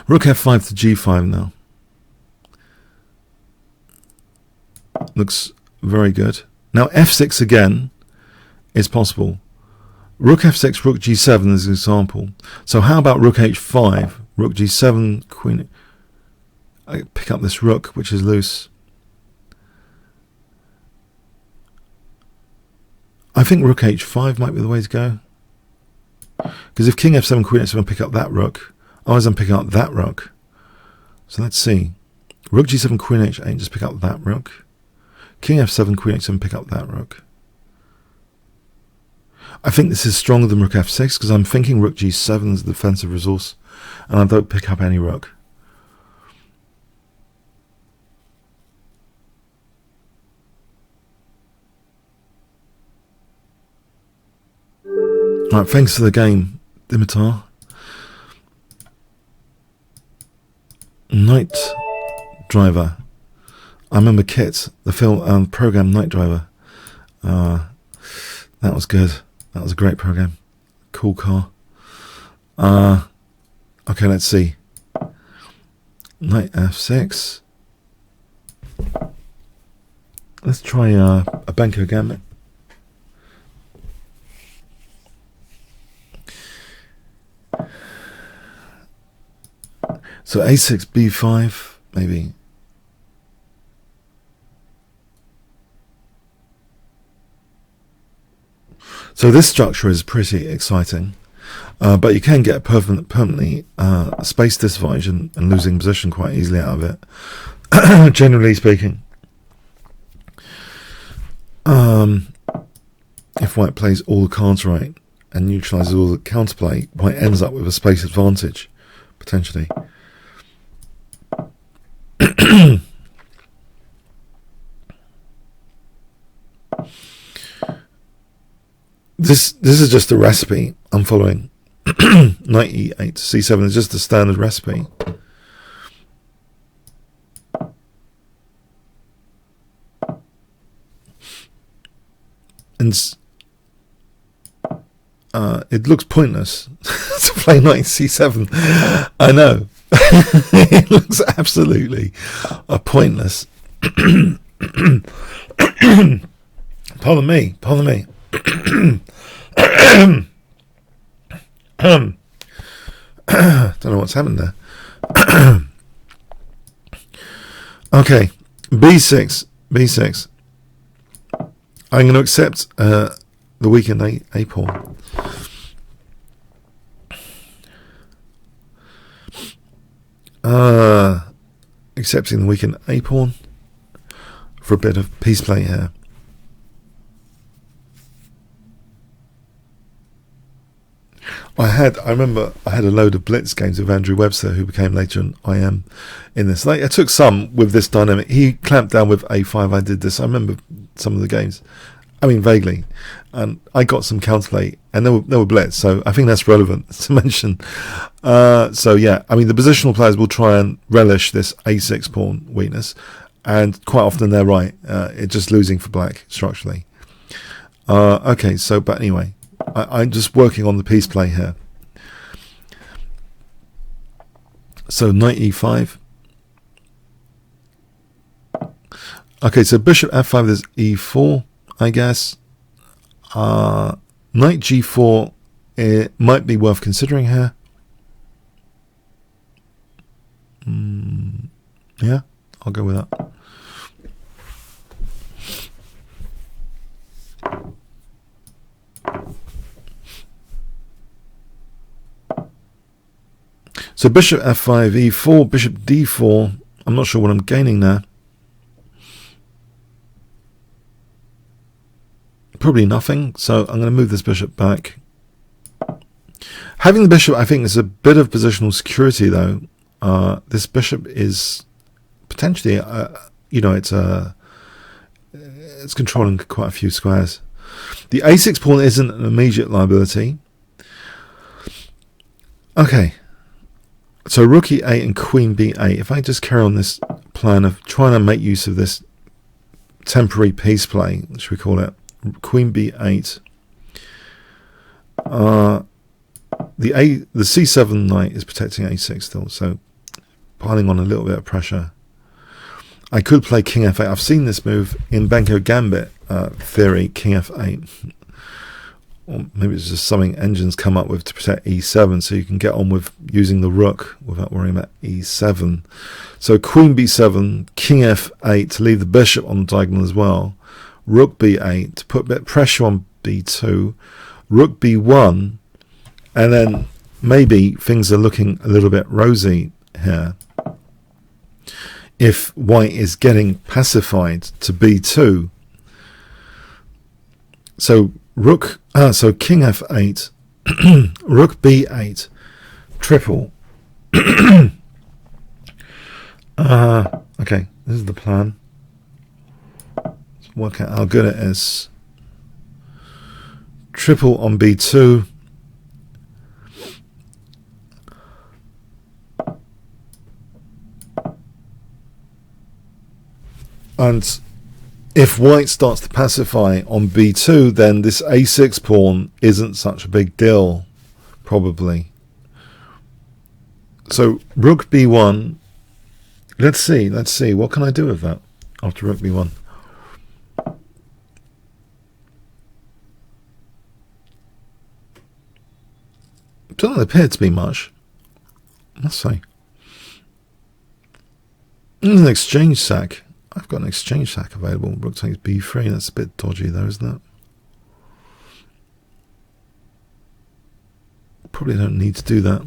Rook f5 to g5 now. Looks very good. Now f6 again is possible. Rook f6, rook g7 as an example. So how about rook h5, rook g7, queen... I pick up this rook, which is loose. I think rook h5 might be the way to go. Because if king f7, queen h7, pick up that rook, otherwise I'm picking up that rook. So let's see. Rook g7, queen h8, just pick up that rook. King f7, queen h7, pick up that rook. I think this is stronger than rook f6 because I'm thinking rook g7 is the defensive resource, and I don't pick up any rook. Right, thanks for the game, Dimitar. Night Driver. I remember Kit, the film program Night Driver. That was good. That was a great program. Cool car. Okay, let's see. Knight f6. Let's try a Banker gambit. So a6, b5, maybe. So this structure is pretty exciting, but you can get permanently space disadvantage and losing position quite easily out of it, generally speaking. If white plays all the cards right and neutralizes all the counterplay, white ends up with a space advantage, potentially. This is just a recipe I'm following. Knight e8 to c7 is just a standard recipe. And it looks pointless to play knight c7. I know. It looks absolutely pointless. Pardon me. Don't know what's happened there. Okay, b6. I'm going to accept the weakened a pawn. Accepting the weakened a pawn for a bit of piece play here. I remember I had a load of blitz games with Andrew Webster, who became later an IM in this. I took some with this dynamic. He clamped down with a5. I did this. I remember some of the games. I mean, vaguely. And I got some counterplay, and there were blitz, so I think that's relevant to mention. So yeah, I mean, the positional players will try and relish this a6 pawn weakness, and quite often they're right. It's just losing for black structurally. Okay, so, but anyway, I'm just working on the piece play here. So knight e5. Okay, so bishop f5 is e4, I guess. Knight g4, it might be worth considering here. Yeah, I'll go with that. So bishop f5, e4, bishop d4. I'm not sure what I'm gaining there. Probably nothing, so I'm going to move this bishop back. Having the bishop, I think, is a bit of positional security, though. This bishop is potentially, you know, it's controlling quite a few squares. The a6 pawn isn't an immediate liability. Okay, so rook e8 and queen b8. If I just carry on this plan of trying to make use of this temporary piece play, should we call it, queen b8, the c7 knight is protecting a6 still, so piling on a little bit of pressure. I could play king f8. I've seen this move in Banco Gambit theory, king f8. Or maybe it's just something engines come up with to protect e7, so you can get on with using the rook without worrying about e7. So queen b7, king f8 to leave the bishop on the diagonal as well, rook b8 to put a bit of pressure on b2, rook b1, and then maybe things are looking a little bit rosy here if white is getting pacified to b2. So so king f8, rook b8, triple. Okay, this is the plan. Let's work out how good it is. Triple on b2. And if white starts to pacify on b2, then this a6 pawn isn't such a big deal, probably. So rook b1. Let's see. What can I do with that after rook b1? Doesn't appear to be much. Let's see. An exchange sack. I've got an exchange sack available. Rook takes b3. That's a bit dodgy though, isn't it? Probably don't need to do that.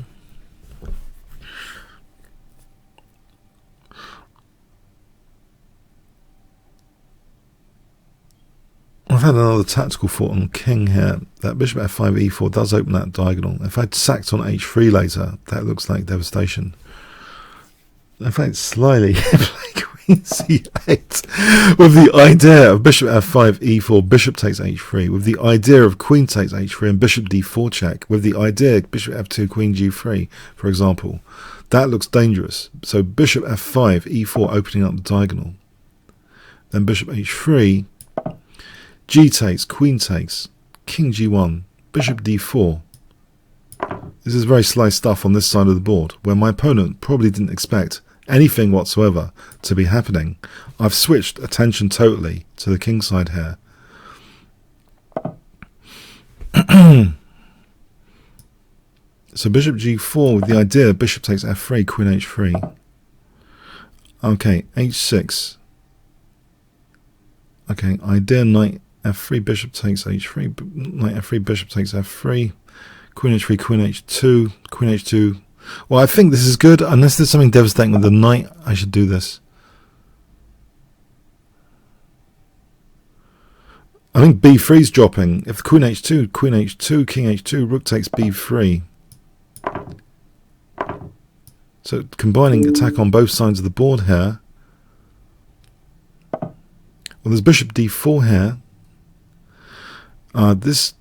I've had another tactical thought on king here. That bishop f5 e4 does open that diagonal. If I'd sacked on h3 later, that looks like devastation. In fact, slyly play queen c8 with the idea of bishop f5 e4, bishop takes h3, with the idea of queen takes h3 and bishop d4 check, with the idea bishop f2, queen g3, for example. That looks dangerous. So bishop f5 e4 opening up the diagonal. Then bishop h3, g takes, queen takes, king g1, bishop d4. This is very sly stuff on this side of the board, where my opponent probably didn't expect anything whatsoever to be happening. I've switched attention totally to the king side here. So bishop g4 with the idea bishop takes f3, queen h3. Okay, h6. Okay, idea knight f3, bishop takes h3, knight f3, bishop takes f3, queen h3, queen h2, queen h2. Well, I think this is good. Unless there's something devastating with the knight, I should do this. I think b3 is dropping. If queen h2, king h2, rook takes b3. So combining attack on both sides of the board here. Well, there's bishop d4 here. This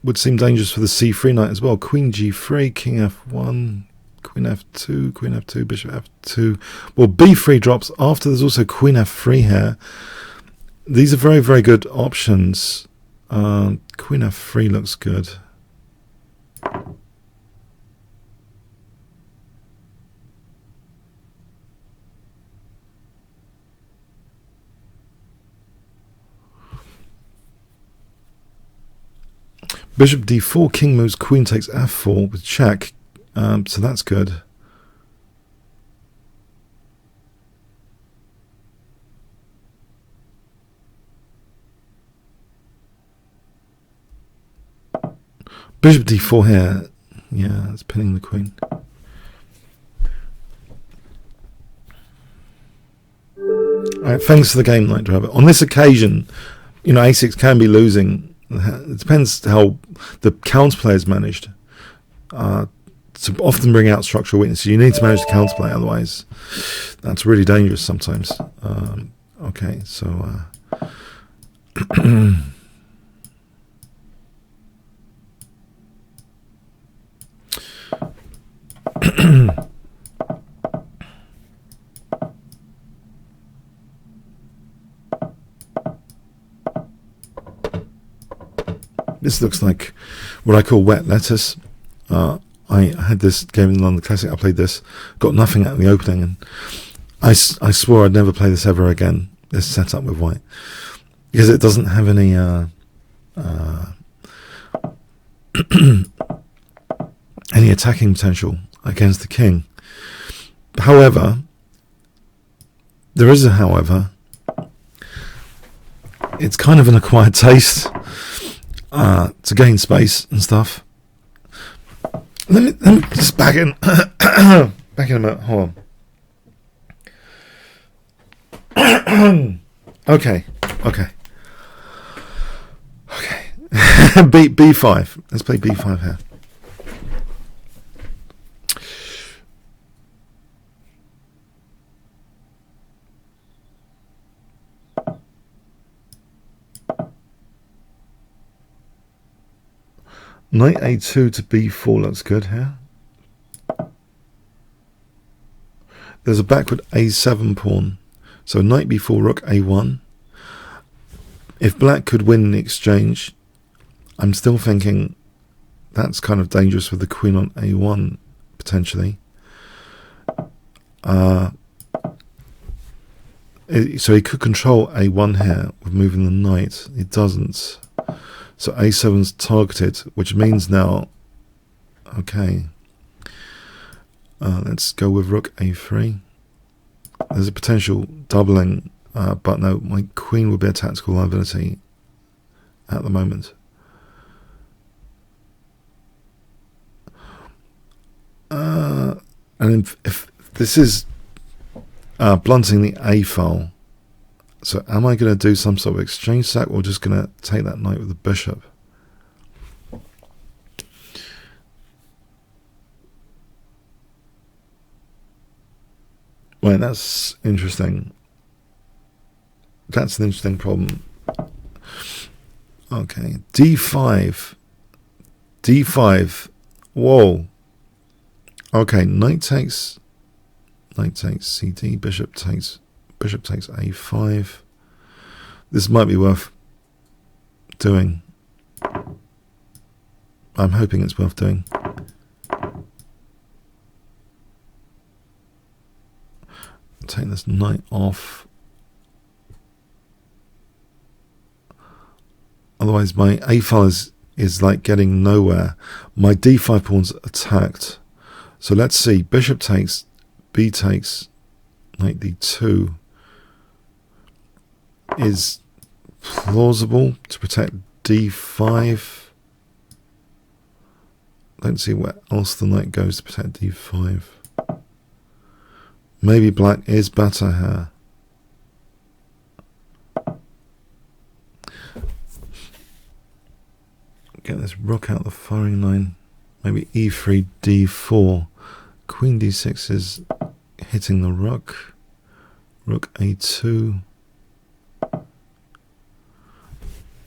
would seem dangerous for the c3 knight as well. Queen g3, king f1, queen f2, bishop f2. Well, b3 drops after. There's also queen f3 here. These are very, very good options. Queen f3 looks good. Bishop d4, king moves, queen takes f4 with check. So that's good. Bishop d4 here. Yeah, it's pinning the queen. Alright, thanks for the game, Night Driver. On this occasion, you know, a6 can be losing. It depends how the counterplay is managed. To often bring out structural weaknesses, you need to manage the counterplay, otherwise that's really dangerous sometimes. Okay, so This looks like what I call wet lettuce. I had this game in the London Classic. I played this, got nothing out of the opening, and I swore I'd never play this ever again. This setup with white, because it doesn't have any any attacking potential against the king. However, there is a however. It's kind of an acquired taste to gain space and stuff. Let me just back in back in a minute. Hold on. Okay. B5. Let's play B5 here. Knight A2 to B4 looks good here. There's a backward A7 pawn. So knight B4, rook A1. If black could win the exchange, I'm still thinking that's kind of dangerous with the queen on A1, potentially. So he could control A1 here with moving the knight. He doesn't. So A7's targeted, which means now, okay, let's go with rook A3. There's a potential doubling, but no, my queen would be a tactical liability at the moment. And if this is blunting the A file, so am I going to do some sort of exchange sack, or just going to take that knight with the bishop? Right, that's interesting. That's an interesting problem. Okay, D5. D5. Whoa. Okay, knight takes CD, bishop takes A5. This might be worth doing. I'm hoping it's worth doing. Take this knight off. Otherwise my A file is like getting nowhere. My D5 pawn's attacked. So let's see. Bishop takes, B takes, knight D2 is plausible to protect D5. Don't see where else the knight goes to protect D5. Maybe black is better here. Get this rook out the firing line. Maybe E3, D4. Queen D6 is hitting the rook. Rook A2.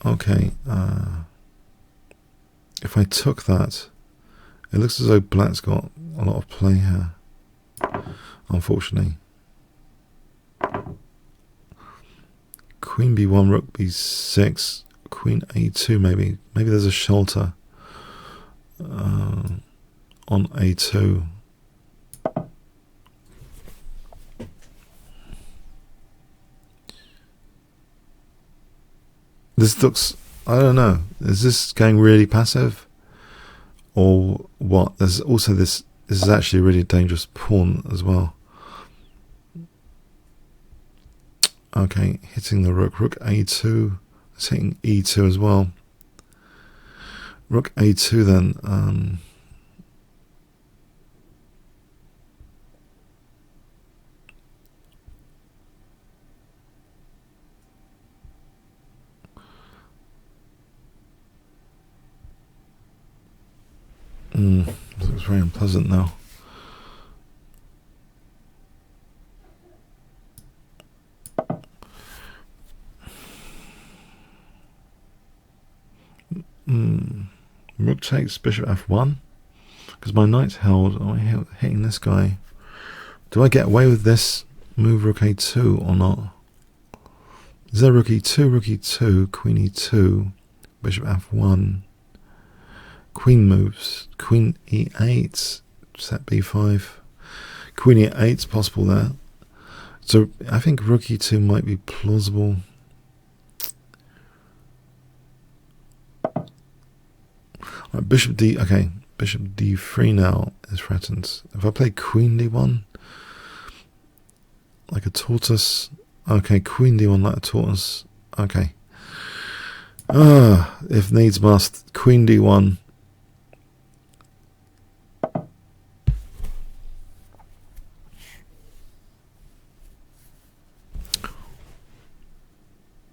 Okay. If I took that, it looks as though black's got a lot of play here. Unfortunately. Queen B1, rook B6, Queen A2 maybe. Maybe there's a shelter on A2. This looks, I don't know, is this going really passive? Or what? There's also this is actually a really dangerous pawn as well. Okay, hitting the rook. Rook A2. It's hitting E2 as well. Rook A2 then. This looks very unpleasant now. Rook takes bishop f1 because my knight's held. Am I hitting this guy? Do I get away with this move rook a2 or not? Is there rook e2, queen e2, bishop f1? Queen moves. Queen e8. Set b5. Queen e8 is possible there. So I think rook e2 might be plausible. Right, bishop d. Okay, bishop d3 now is threatened. If I play queen d1, like a tortoise. Okay, queen d1 like a tortoise. Okay. If needs must, queen d1.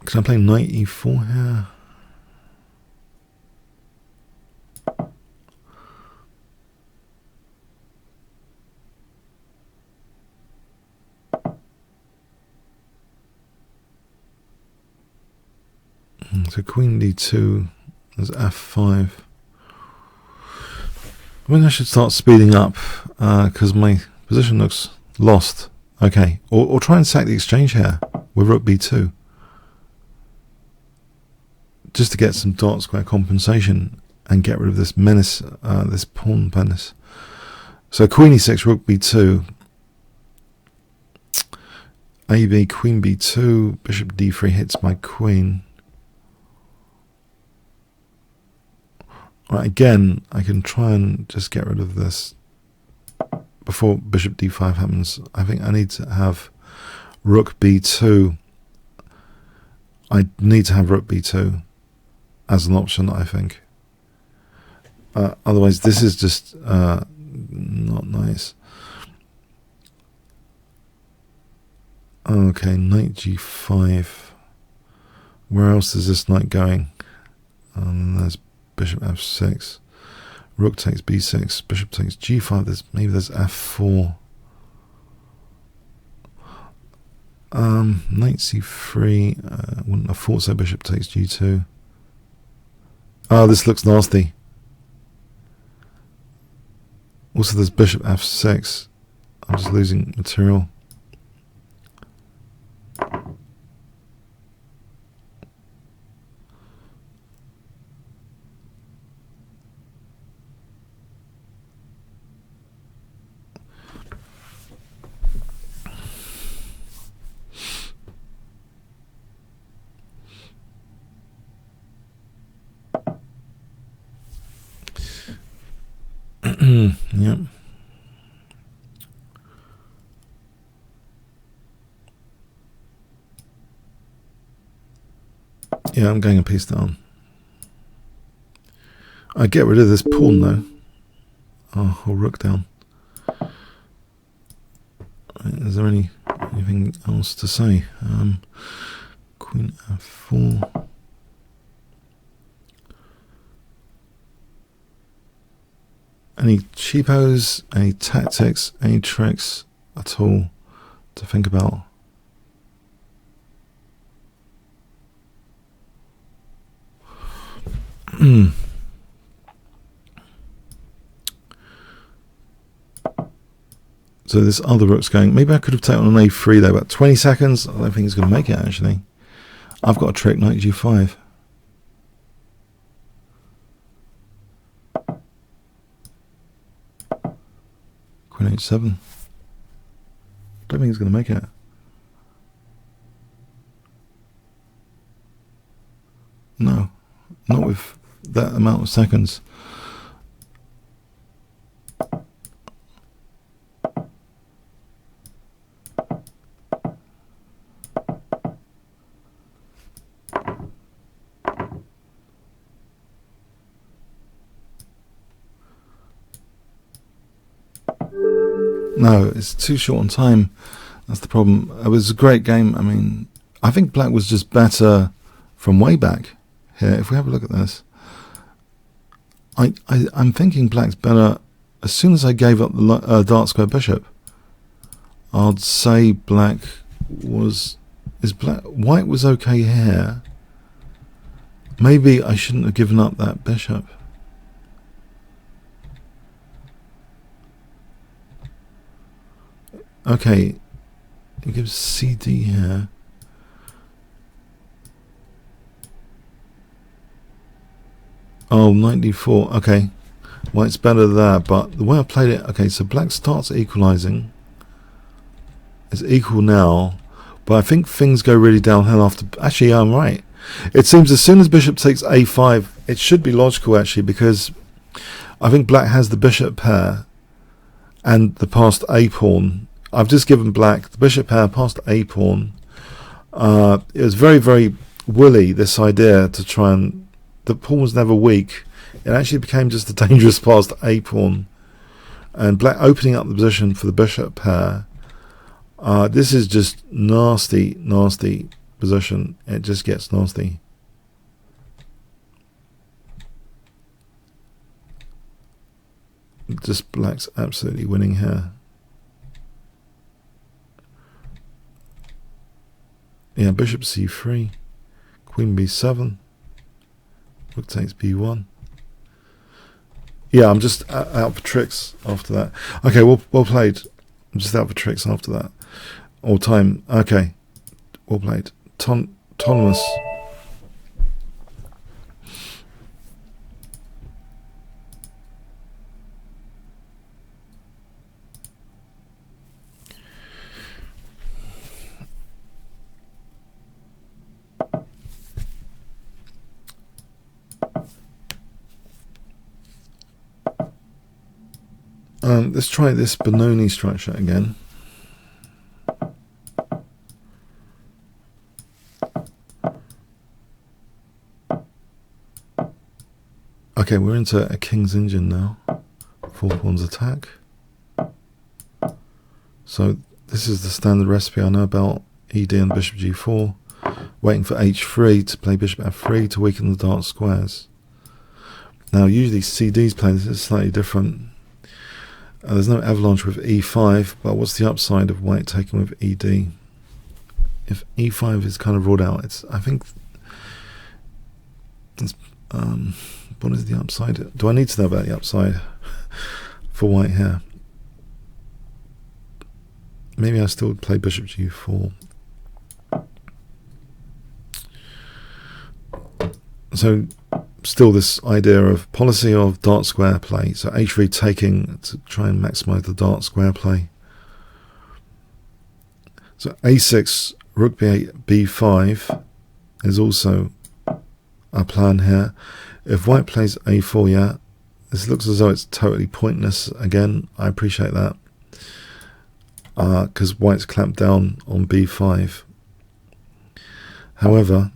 Can I play knight e4 here? So queen d2 is f5. I think I should start speeding up because my position looks lost. Okay, or try and sack the exchange here with rook b2, just to get some dark square compensation and get rid of this menace, this pawn menace. So queen e6, rook b2, ab, queen b2, bishop d3 hits my queen. Right, again, I can try and just get rid of this before bishop d5 happens. I think I need to have rook b2. I need to have rook b2 as an option, I think. Otherwise, this is just not nice. Okay, knight g5. Where else is this knight going? There's bishop f6, rook takes b6, bishop takes g5. Maybe there's f4. Knight c3. Wouldn't have thought so. Bishop takes g2. Oh, this looks nasty. Also, there's bishop f6. I'm just losing material. Yep. Yeah, I'm going a piece down. I get rid of this pawn though. Oh, or rook down. Is there anything else to say? Queen f4. Any cheapos, any tactics, any tricks at all to think about? So this other rook's going. Maybe I could have taken on an a3 there, about 20 seconds. I don't think he's going to make it actually. I've got a trick, knight g5. Queen h7. Don't think he's going to make it. No, not with that amount of seconds. No, it's too short on time. That's the problem. It was a great game. I mean, I think black was just better from way back here. If we have a look at this, I'm thinking black's better. As soon as I gave up the dark square bishop, I'd say white was okay here. Maybe I shouldn't have given up that bishop. Okay, it gives CD here. Oh, 94. Okay, White's better there, but the way I played it, okay, so black starts equalizing. It's equal now, but I think things go really downhill after. Actually, I'm right. It seems as soon as bishop takes a5, it should be logical actually, because I think black has the bishop pair and the passed a pawn. I've just given black the bishop pair, passed a pawn. It was very, very woolly, this idea to try and. The pawn was never weak. It actually became just a dangerous passed a pawn, and black opening up the position for the bishop pair. This is just nasty, nasty position. It just gets nasty. Just black's absolutely winning here. Yeah, bishop c3, queen b7, rook takes b1. Yeah, I'm just out for tricks after that. Okay, well played. I'm just out for tricks after that. All time. Okay, well played. Autonomous. Let's try this Benoni structure again. Okay, we're into a king's engine now. 4 pawns attack. So this is the standard recipe I know about. ED and bishop g4. Waiting for h3 to play bishop f3 to weaken the dark squares. Now usually CD's play this is slightly different. There's no avalanche with e5, but what's the upside of white taking with ed? If e5 is kind of ruled out, I think it's what is the upside? Do I need to know about the upside for white here? Maybe I still would play bishop g4. So still this idea of policy of dark square play. So h3 taking to try and maximize the dark square play. So a6, rook b8, b5 is also a plan here. If white plays a4, yeah, this looks as though it's totally pointless again. I appreciate that. Because white's clamped down on b5. However,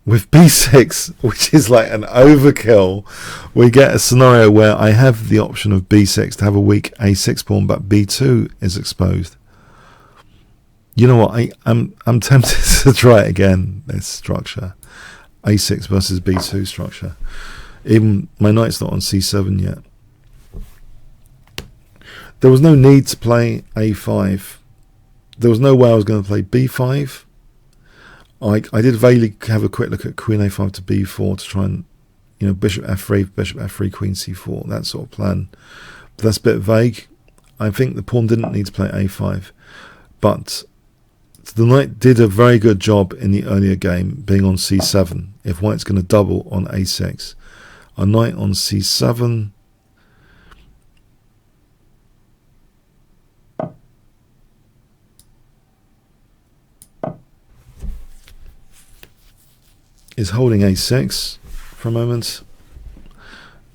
with b6, which is like an overkill, we get a scenario where I have the option of b6 to have a weak a6 pawn, but b2 is exposed. You know what? I'm tempted to try it again. This structure, a6 versus b2 structure. Even my knight's not on c7 yet. There was no need to play a5. There was no way I was going to play b5. I did vaguely have a quick look at queen a5 to b4 to try and, bishop f3, queen c4, that sort of plan. But that's a bit vague. I think the pawn didn't need to play a5. But the knight did a very good job in the earlier game being on c7. If white's going to double on a6. A knight on c7. Is holding a6 for a moment,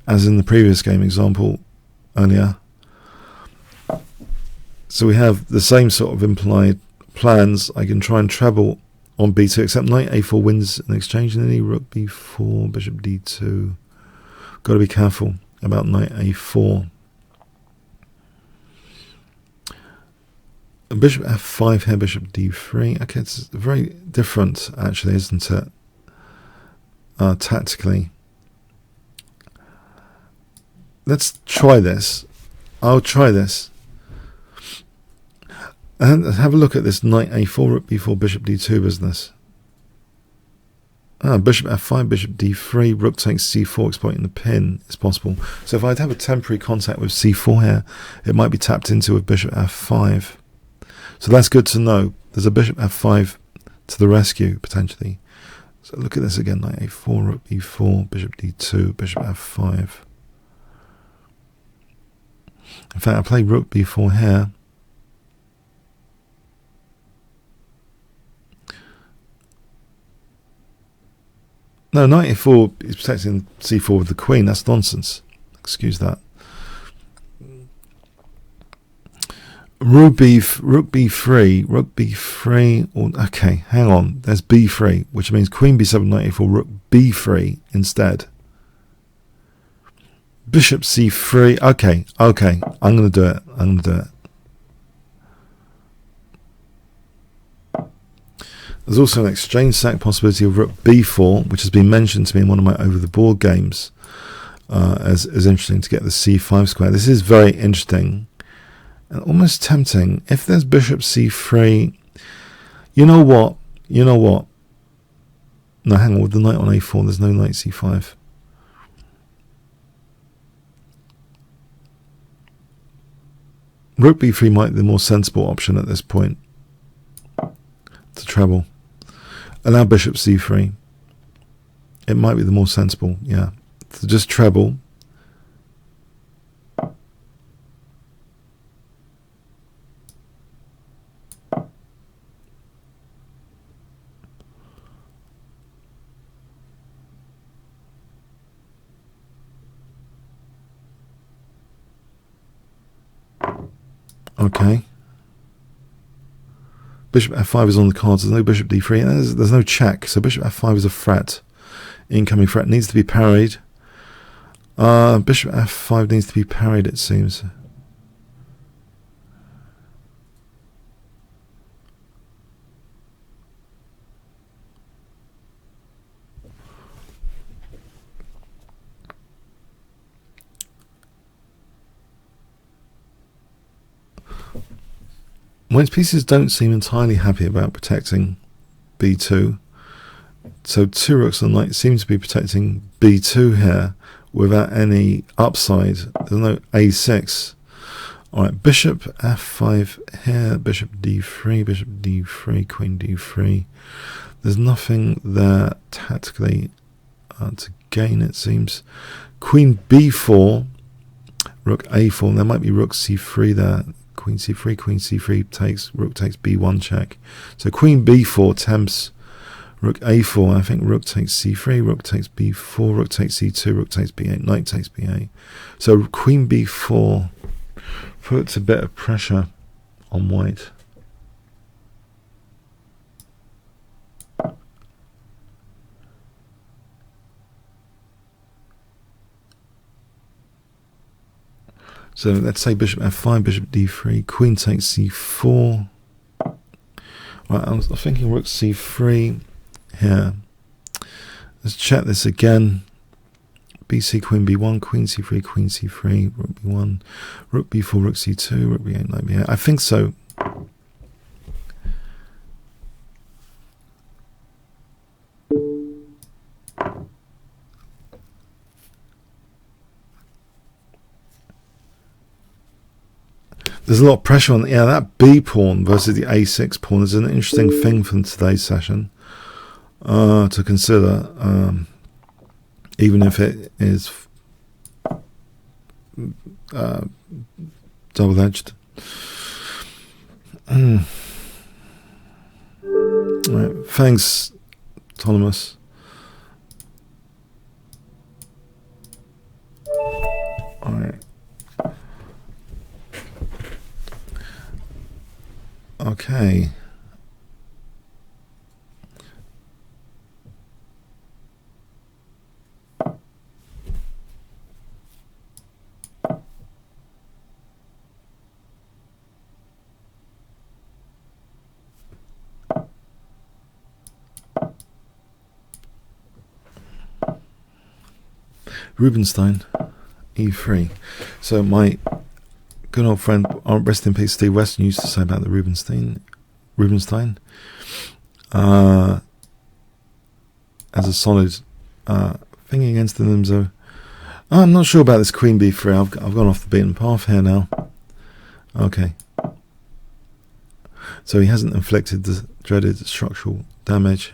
as in the previous game example earlier. So we have the same sort of implied plans. I can try and treble on b2, except knight a4 wins an exchange, and then rook b4, bishop d2. Got to be careful about knight a4. Bishop f5 here, bishop d3. Okay, it's very different actually, isn't it? Tactically. Let's try this. I'll try this. And have a look at this knight a4, rook b4, bishop d2 business. Bishop f5, bishop d3, rook takes c4, exploiting the pin is possible. So if I'd have a temporary contact with c4 here, it might be tapped into with bishop f5. So that's good to know. There's a bishop f5 to the rescue, potentially. So look at this again, knight a4, rook b4, bishop d2, bishop f5. In fact, I play rook b4 here. No, knight e4 is protecting c4 with the queen. That's nonsense. Excuse that. Rook b3, or okay, hang on. There's b3, which means queen b7, knight e4, rook b3 instead. Bishop c3. Okay, I'm going to do it. There's also an exchange sack possibility of rook b4, which has been mentioned to me in one of my over the board games as interesting to get the c5 square. This is very interesting and almost tempting. If there's bishop c3, you know what? No, hang on, with the knight on a4, there's no knight c5. Rook b3 might be the more sensible option at this point to treble. Allow bishop c3. It might be the more sensible, yeah. To just treble. Okay. Bishop f5 is on the cards. There's no bishop d3. There's no check. So bishop f5 is a threat. Incoming threat needs to be parried. Bishop f5 needs to be parried, it seems. White's pieces don't seem entirely happy about protecting b2. So two rooks and knight seem to be protecting b2 here without any upside. There's no a6. Alright, bishop f5 here, bishop d3, queen d3. There's nothing there tactically to gain, it seems. Queen b4, rook a4, and there might be rook c3 there. Queen c3 takes, rook takes b1 check. So queen b4 tempts rook a4. I think rook takes c3, rook takes b4, rook takes c2, rook takes b8, knight takes b8. So queen b4 puts a bit of pressure on white. So let's say bishop f5, bishop d3, queen takes c4. Right, I was thinking rook c3 here. Let's check this again. bc, queen b1, queen c3, rook b1, rook b4, rook c2, rook b8, knight b8. I think so. There's a lot of pressure on, yeah, that B pawn versus the A6 pawn is an interesting thing from today's session to consider, even if it is double-edged. Right, thanks, Autonomous. All right. Okay. Rubinstein, E3. So my good old friend, rest in peace, Steve Weston, used to say about the Rubinstein, as a solid thing against the Nimzo. I'm not sure about this Queen B3. I've gone off the beaten path here now. Okay. So he hasn't inflicted the dreaded structural damage.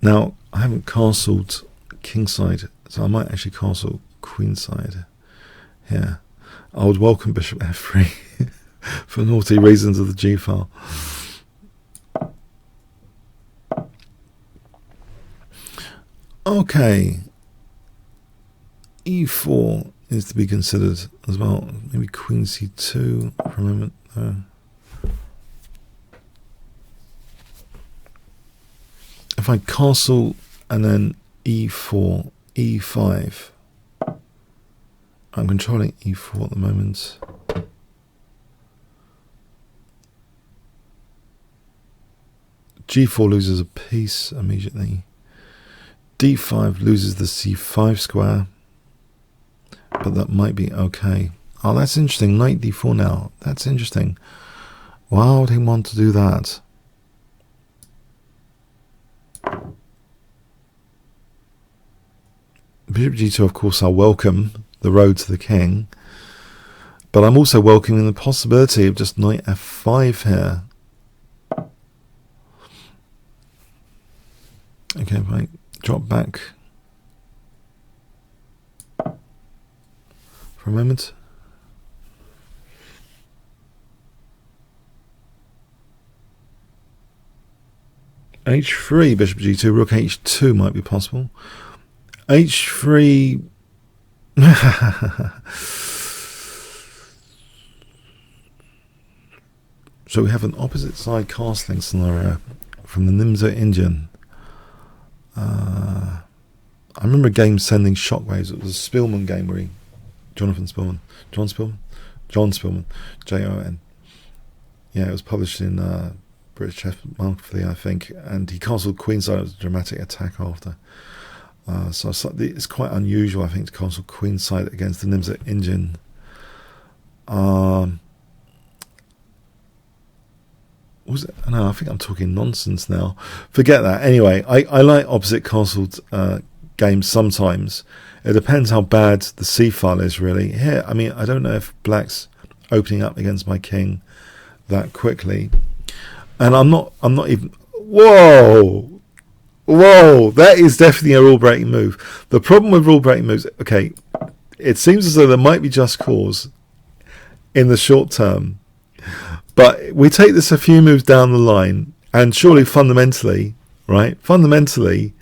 Now, I haven't castled kingside, so I might actually castle queenside here. I would welcome bishop f3 for naughty reasons of the G file. Okay, e4 is to be considered as well. Maybe queen c2 for a moment. If I castle and then e4, e5, I'm controlling e4 at the moment. g4 loses a piece immediately. d5 loses the c5 square, but that might be okay. Oh, that's interesting. Knight d4 now. That's interesting. Why would he want to do that? Bishop g2, of course, I'll welcome the road to the king, but I'm also welcoming the possibility of just knight f5 here. Okay, if I drop back for a moment. h3, bishop g2, rook h2 might be possible. h3 so we have an opposite side castling scenario from the Nimzo Indian. I remember a game sending shockwaves. It was a Spielman game where John Spielman, Jon. Yeah, it was published in British Chess Monthly, I think, and he castled queenside. It was a dramatic attack after. So it's quite unusual, I think, to castle queenside against the Nimzo Indian. Was it? No, I think I'm talking nonsense now. Forget that. Anyway, I like opposite castled games sometimes. It depends how bad the C file is, really. Here, I mean, I don't know if black's opening up against my king that quickly. And I'm not even... Whoa! That is definitely a rule-breaking move. The problem with rule-breaking moves... Okay, it seems as though there might be just cause in the short term. But we take this a few moves down the line, and surely fundamentally, right? Fundamentally,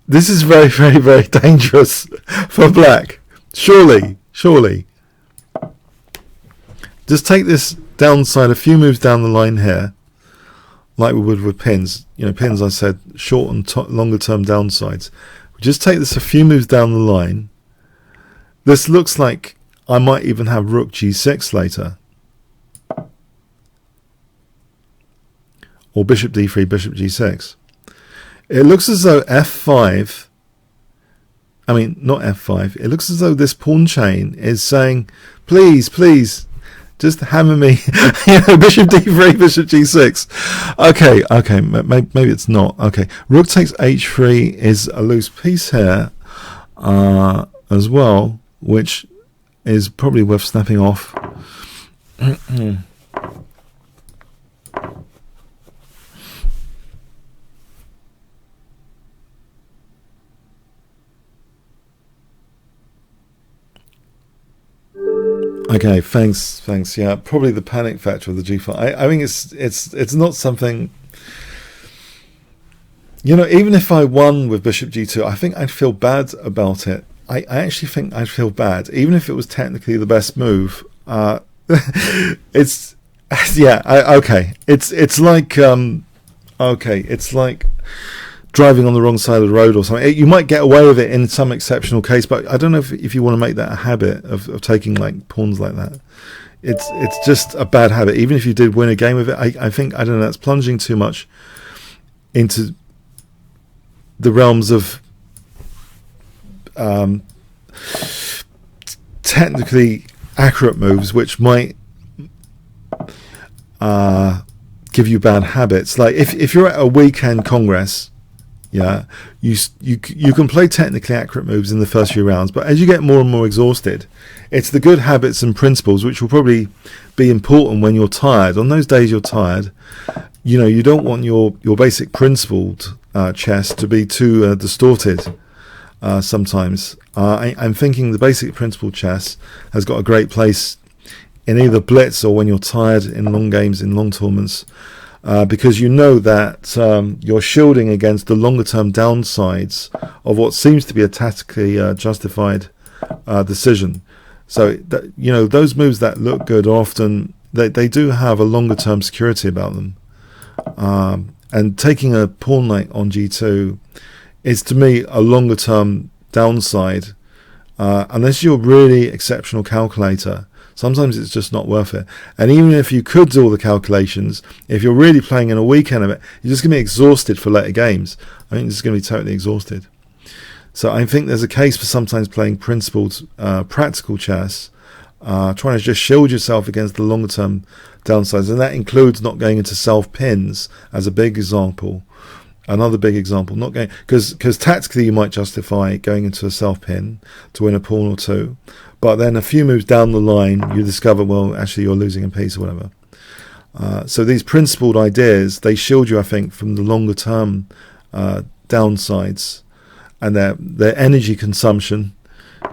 this is very, very, very dangerous for black. Surely. Just take this downside a few moves down the line here, like we would with pins. You know, pins, I said, short and longer term downsides. Just take this a few moves down the line. This looks like I might even have rook g6 later. Or bishop d3, bishop g6. It looks as though f5, I mean, not f5, it looks as though this pawn chain is saying, please, just hammer me, bishop d3, bishop g6. Okay, maybe it's not. Okay, rook takes h3 is a loose piece here as well, which is probably worth snapping off. Okay, thanks. Yeah, probably the panic factor of the G file. I think it's not something. You know, even if I won with bishop G2, I think I'd feel bad about it. I actually think I'd feel bad, even if it was technically the best move. It's okay. It's like it's like driving on the wrong side of the road or something. You might get away with it in some exceptional case, but I don't know if you want to make that a habit of taking like pawns like that. It's just a bad habit. Even if you did win a game with it, I think, I don't know, that's plunging too much into the realms of technically accurate moves, which might give you bad habits. Like if you're at a weekend congress, yeah, you can play technically accurate moves in the first few rounds, but as you get more and more exhausted, it's the good habits and principles which will probably be important when you're tired. On those days you're tired, you know, you don't want your basic principled chess to be too distorted. sometimes. I'm thinking the basic principle chess has got a great place in either blitz or when you're tired in long games, in long tournaments, because you know that you're shielding against the longer term downsides of what seems to be a tactically justified decision. So you know, those moves that look good are often they do have a longer term security about them. And taking a pawn knight on g2 is to me a longer term downside, unless you're really exceptional calculator. Sometimes it's just not worth it. And even if you could do all the calculations, if you're really playing in a weekend of it, you're just going to be exhausted for later games. I think it's going to be totally exhausted. So I think there's a case for sometimes playing principled, practical chess, trying to just shield yourself against the longer term downsides. And that includes not going into self pins as a big example. Another big example, not going, because tactically you might justify going into a self pin to win a pawn or two, but then a few moves down the line you discover, well, actually you're losing a piece or whatever. So these principled ideas, they shield you, I think, from the longer term downsides, and their energy consumption,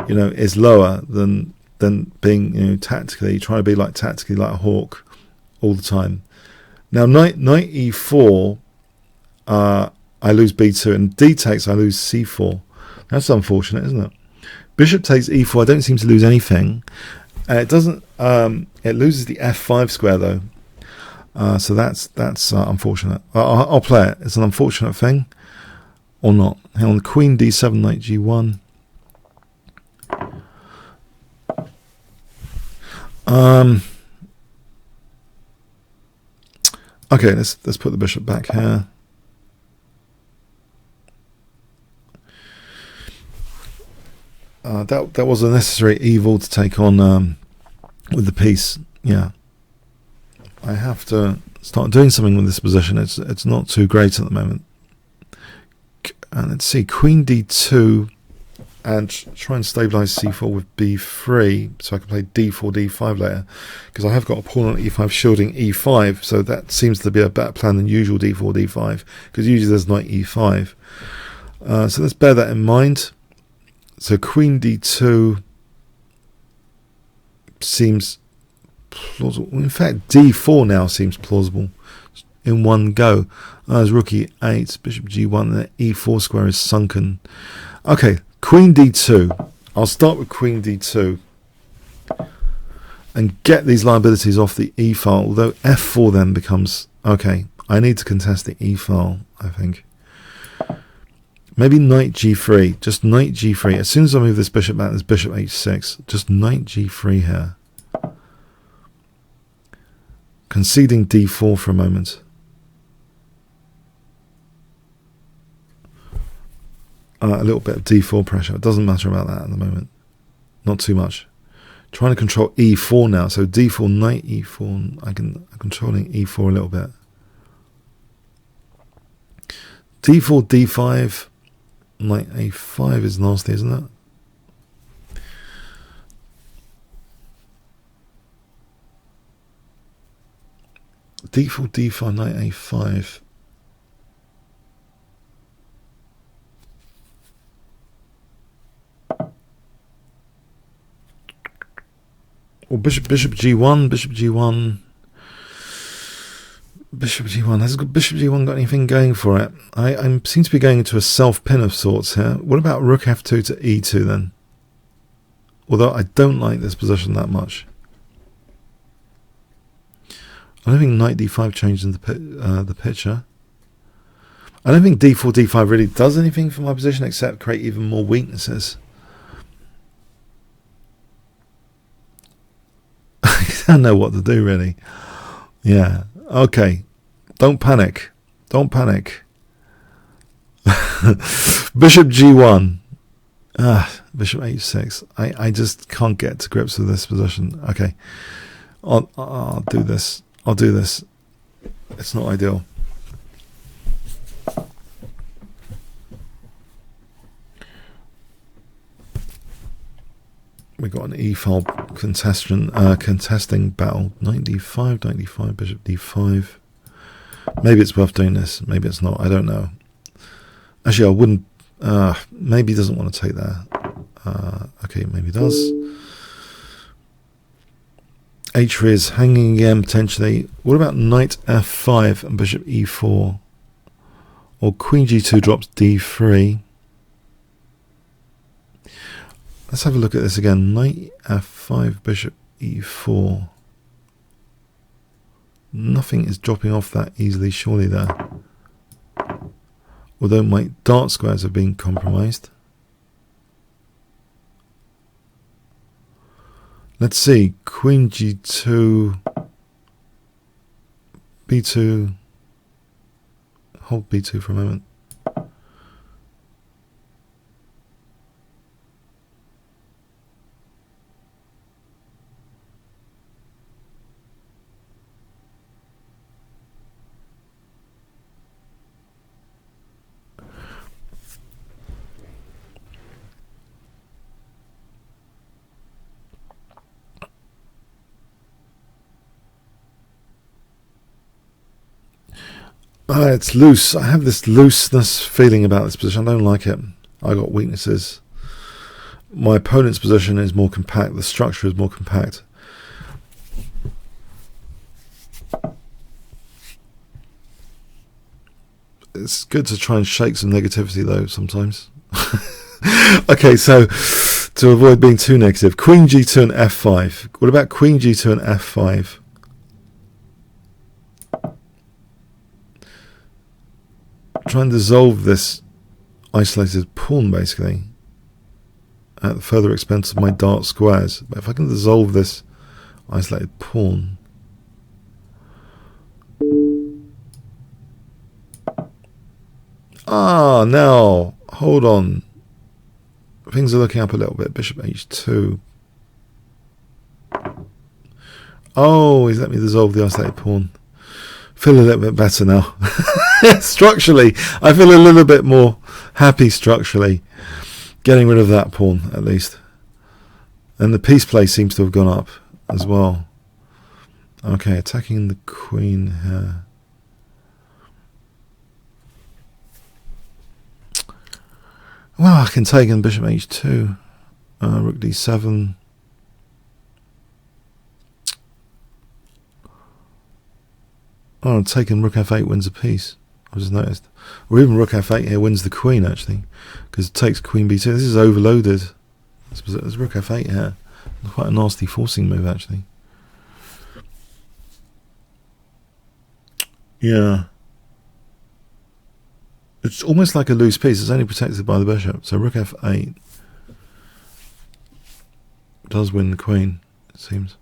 you know, is lower than being, you know, tactically trying to be tactically like a hawk all the time. Now knight e4. I lose b2, and d takes, I lose c4. That's unfortunate, isn't it? Bishop takes e4, I don't seem to lose anything. It doesn't. It loses the f5 square though, so that's unfortunate. I'll play it. It's an unfortunate thing, or not. Hang on, queen d7, knight g1. Okay, let's put the bishop back here. That was a necessary evil to take on with the piece. Yeah, I have to start doing something with this position. It's not too great at the moment. And let's see, queen d2, and try and stabilize c4 with b3, so I can play d4, d5 later, because I have got a pawn on e5 shielding e5. So that seems to be a better plan than usual d4, d5, because usually there's knight e5. So let's bear that in mind. So queen d2 seems plausible. In fact, d4 now seems plausible in one go. There's rook e8, bishop g1, and the e4 square is sunken. Okay, queen d2. I'll start with queen d2 and get these liabilities off the e file, although f4 then becomes... Okay, I need to contest the e file, I think. Maybe knight g3, just knight g3. As soon as I move this bishop back, there's bishop h6. Just knight g3 here. Conceding d4 for a moment. A little bit of d4 pressure. It doesn't matter about that at the moment. Not too much. Trying to control e4 now. So d4, knight e4. I'm controlling e4 a little bit. d4, d5. Knight a5 is nasty, isn't it? d4, d5, knight a5. Or bishop g1, bishop g1. Bishop g1. Has bishop g1 got anything going for it? I seem to be going into a self-pin of sorts here. What about rook f2 to e2 then? Although I don't like this position that much. I don't think knight d5 changes the picture. I don't think d4, d5 really does anything for my position except create even more weaknesses. I don't know what to do really. Yeah. Okay, don't panic. Don't panic. Bishop g1. Bishop h6. I just can't get to grips with this position. Okay, I'll do this. I'll do this. It's not ideal. We got an e-file contesting battle. Knight d5, knight d5, bishop d5. Maybe it's worth doing this. Maybe it's not. I don't know. Actually, Maybe he doesn't want to take that. Okay, maybe he does. H3 is hanging again, potentially. What about knight f5 and bishop e4? Or queen g2 drops d3. Let's have a look at this again. Knight f5, bishop e4. Nothing is dropping off that easily, surely, there. Although my dart squares have been compromised. Let's see. Queen g2, b2. Hold b2 for a moment. It's loose. I have this looseness feeling about this position. I don't like it. I got weaknesses. My opponent's position is more compact. The structure is more compact. It's good to try and shake some negativity, though, sometimes. Okay, so to avoid being too negative, queen g2 and f5. What about queen g2 and f5? Try and dissolve this isolated pawn, basically, at the further expense of my dart squares. But if I can dissolve this isolated pawn, now hold on, things are looking up a little bit. Bishop h2. Oh, he's let me dissolve the isolated pawn. Feel a little bit better now. Structurally, I feel a little bit more happy structurally, getting rid of that pawn at least. And the piece play seems to have gone up as well. Okay, attacking the queen here. Well, I can take in bishop h2, rook d7. Oh, taking rook f8 wins a piece. I just noticed. Or even rook f8 here wins the queen, actually, because it takes queen b2. This is overloaded. There's rook f8 here. Quite a nasty forcing move, actually. Yeah. It's almost like a loose piece. It's only protected by the bishop. So rook f8 does win the queen, it seems.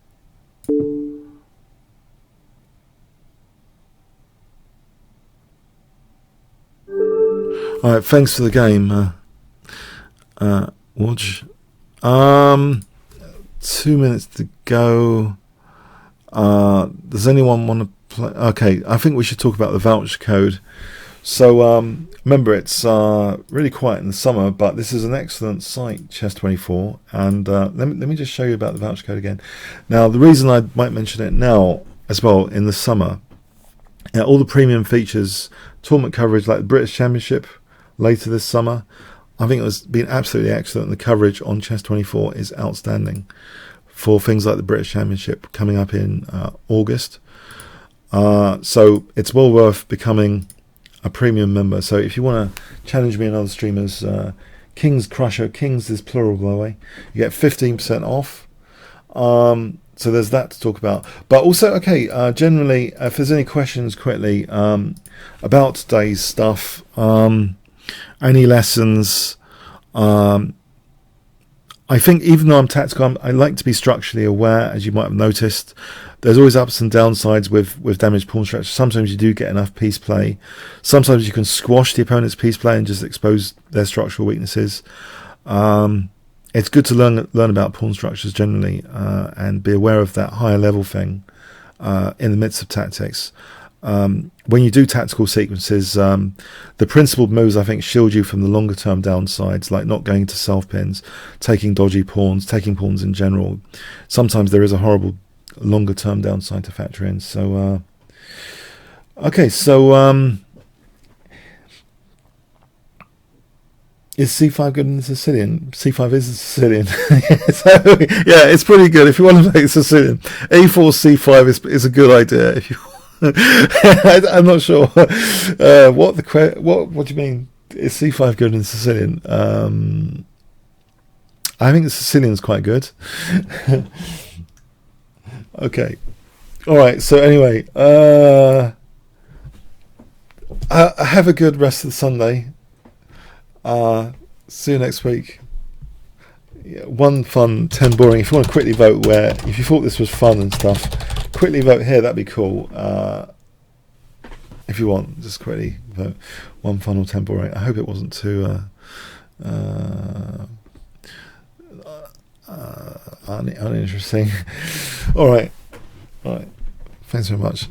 Alright, thanks for the game, Watch. 2 minutes to go. Does anyone want to play? Okay, I think we should talk about the voucher code. So, remember, it's really quiet in the summer, but this is an excellent site, chess24. And let me just show you about the voucher code again. Now, the reason I might mention it now as well in the summer, all the premium features, tournament coverage like the British Championship later this summer, I think it has been absolutely excellent. The coverage on chess24 is outstanding for things like the British Championship coming up in August. So it's well worth becoming a premium member. So if you want to challenge me and other streamers, Kingscrusher, Kings is plural by the way, you get 15% off. So there's that to talk about. But also, okay, generally, if there's any questions quickly about today's stuff, any lessons, I think even though I'm tactical, I like to be structurally aware, as you might have noticed. There's always ups and downsides with damaged pawn structure. Sometimes you do get enough piece play. Sometimes you can squash the opponent's piece play and just expose their structural weaknesses. It's good to learn about pawn structures generally and be aware of that higher level thing in the midst of tactics. When you do tactical sequences, the principled moves, I think, shield you from the longer term downsides, like not going to self pins, taking dodgy pawns, taking pawns in general. Sometimes there is a horrible longer term downside to factor in. So okay, so Is C5 good in the Sicilian? C5 is a Sicilian. So, yeah, it's pretty good if you want to play Sicilian. A4 C5 is a good idea. If you, I'm not sure what do you mean? Is C5 good in Sicilian? I think the Sicilian's quite good. Okay, all right. So anyway, have a good rest of the Sunday. See you next week. Yeah, 1 fun, 10 boring. If you want to quickly vote if you thought this was fun and stuff, quickly vote here, that'd be cool. If you want, just quickly vote 1 fun or 10 boring. I hope it wasn't too uninteresting. All right. Thanks very much.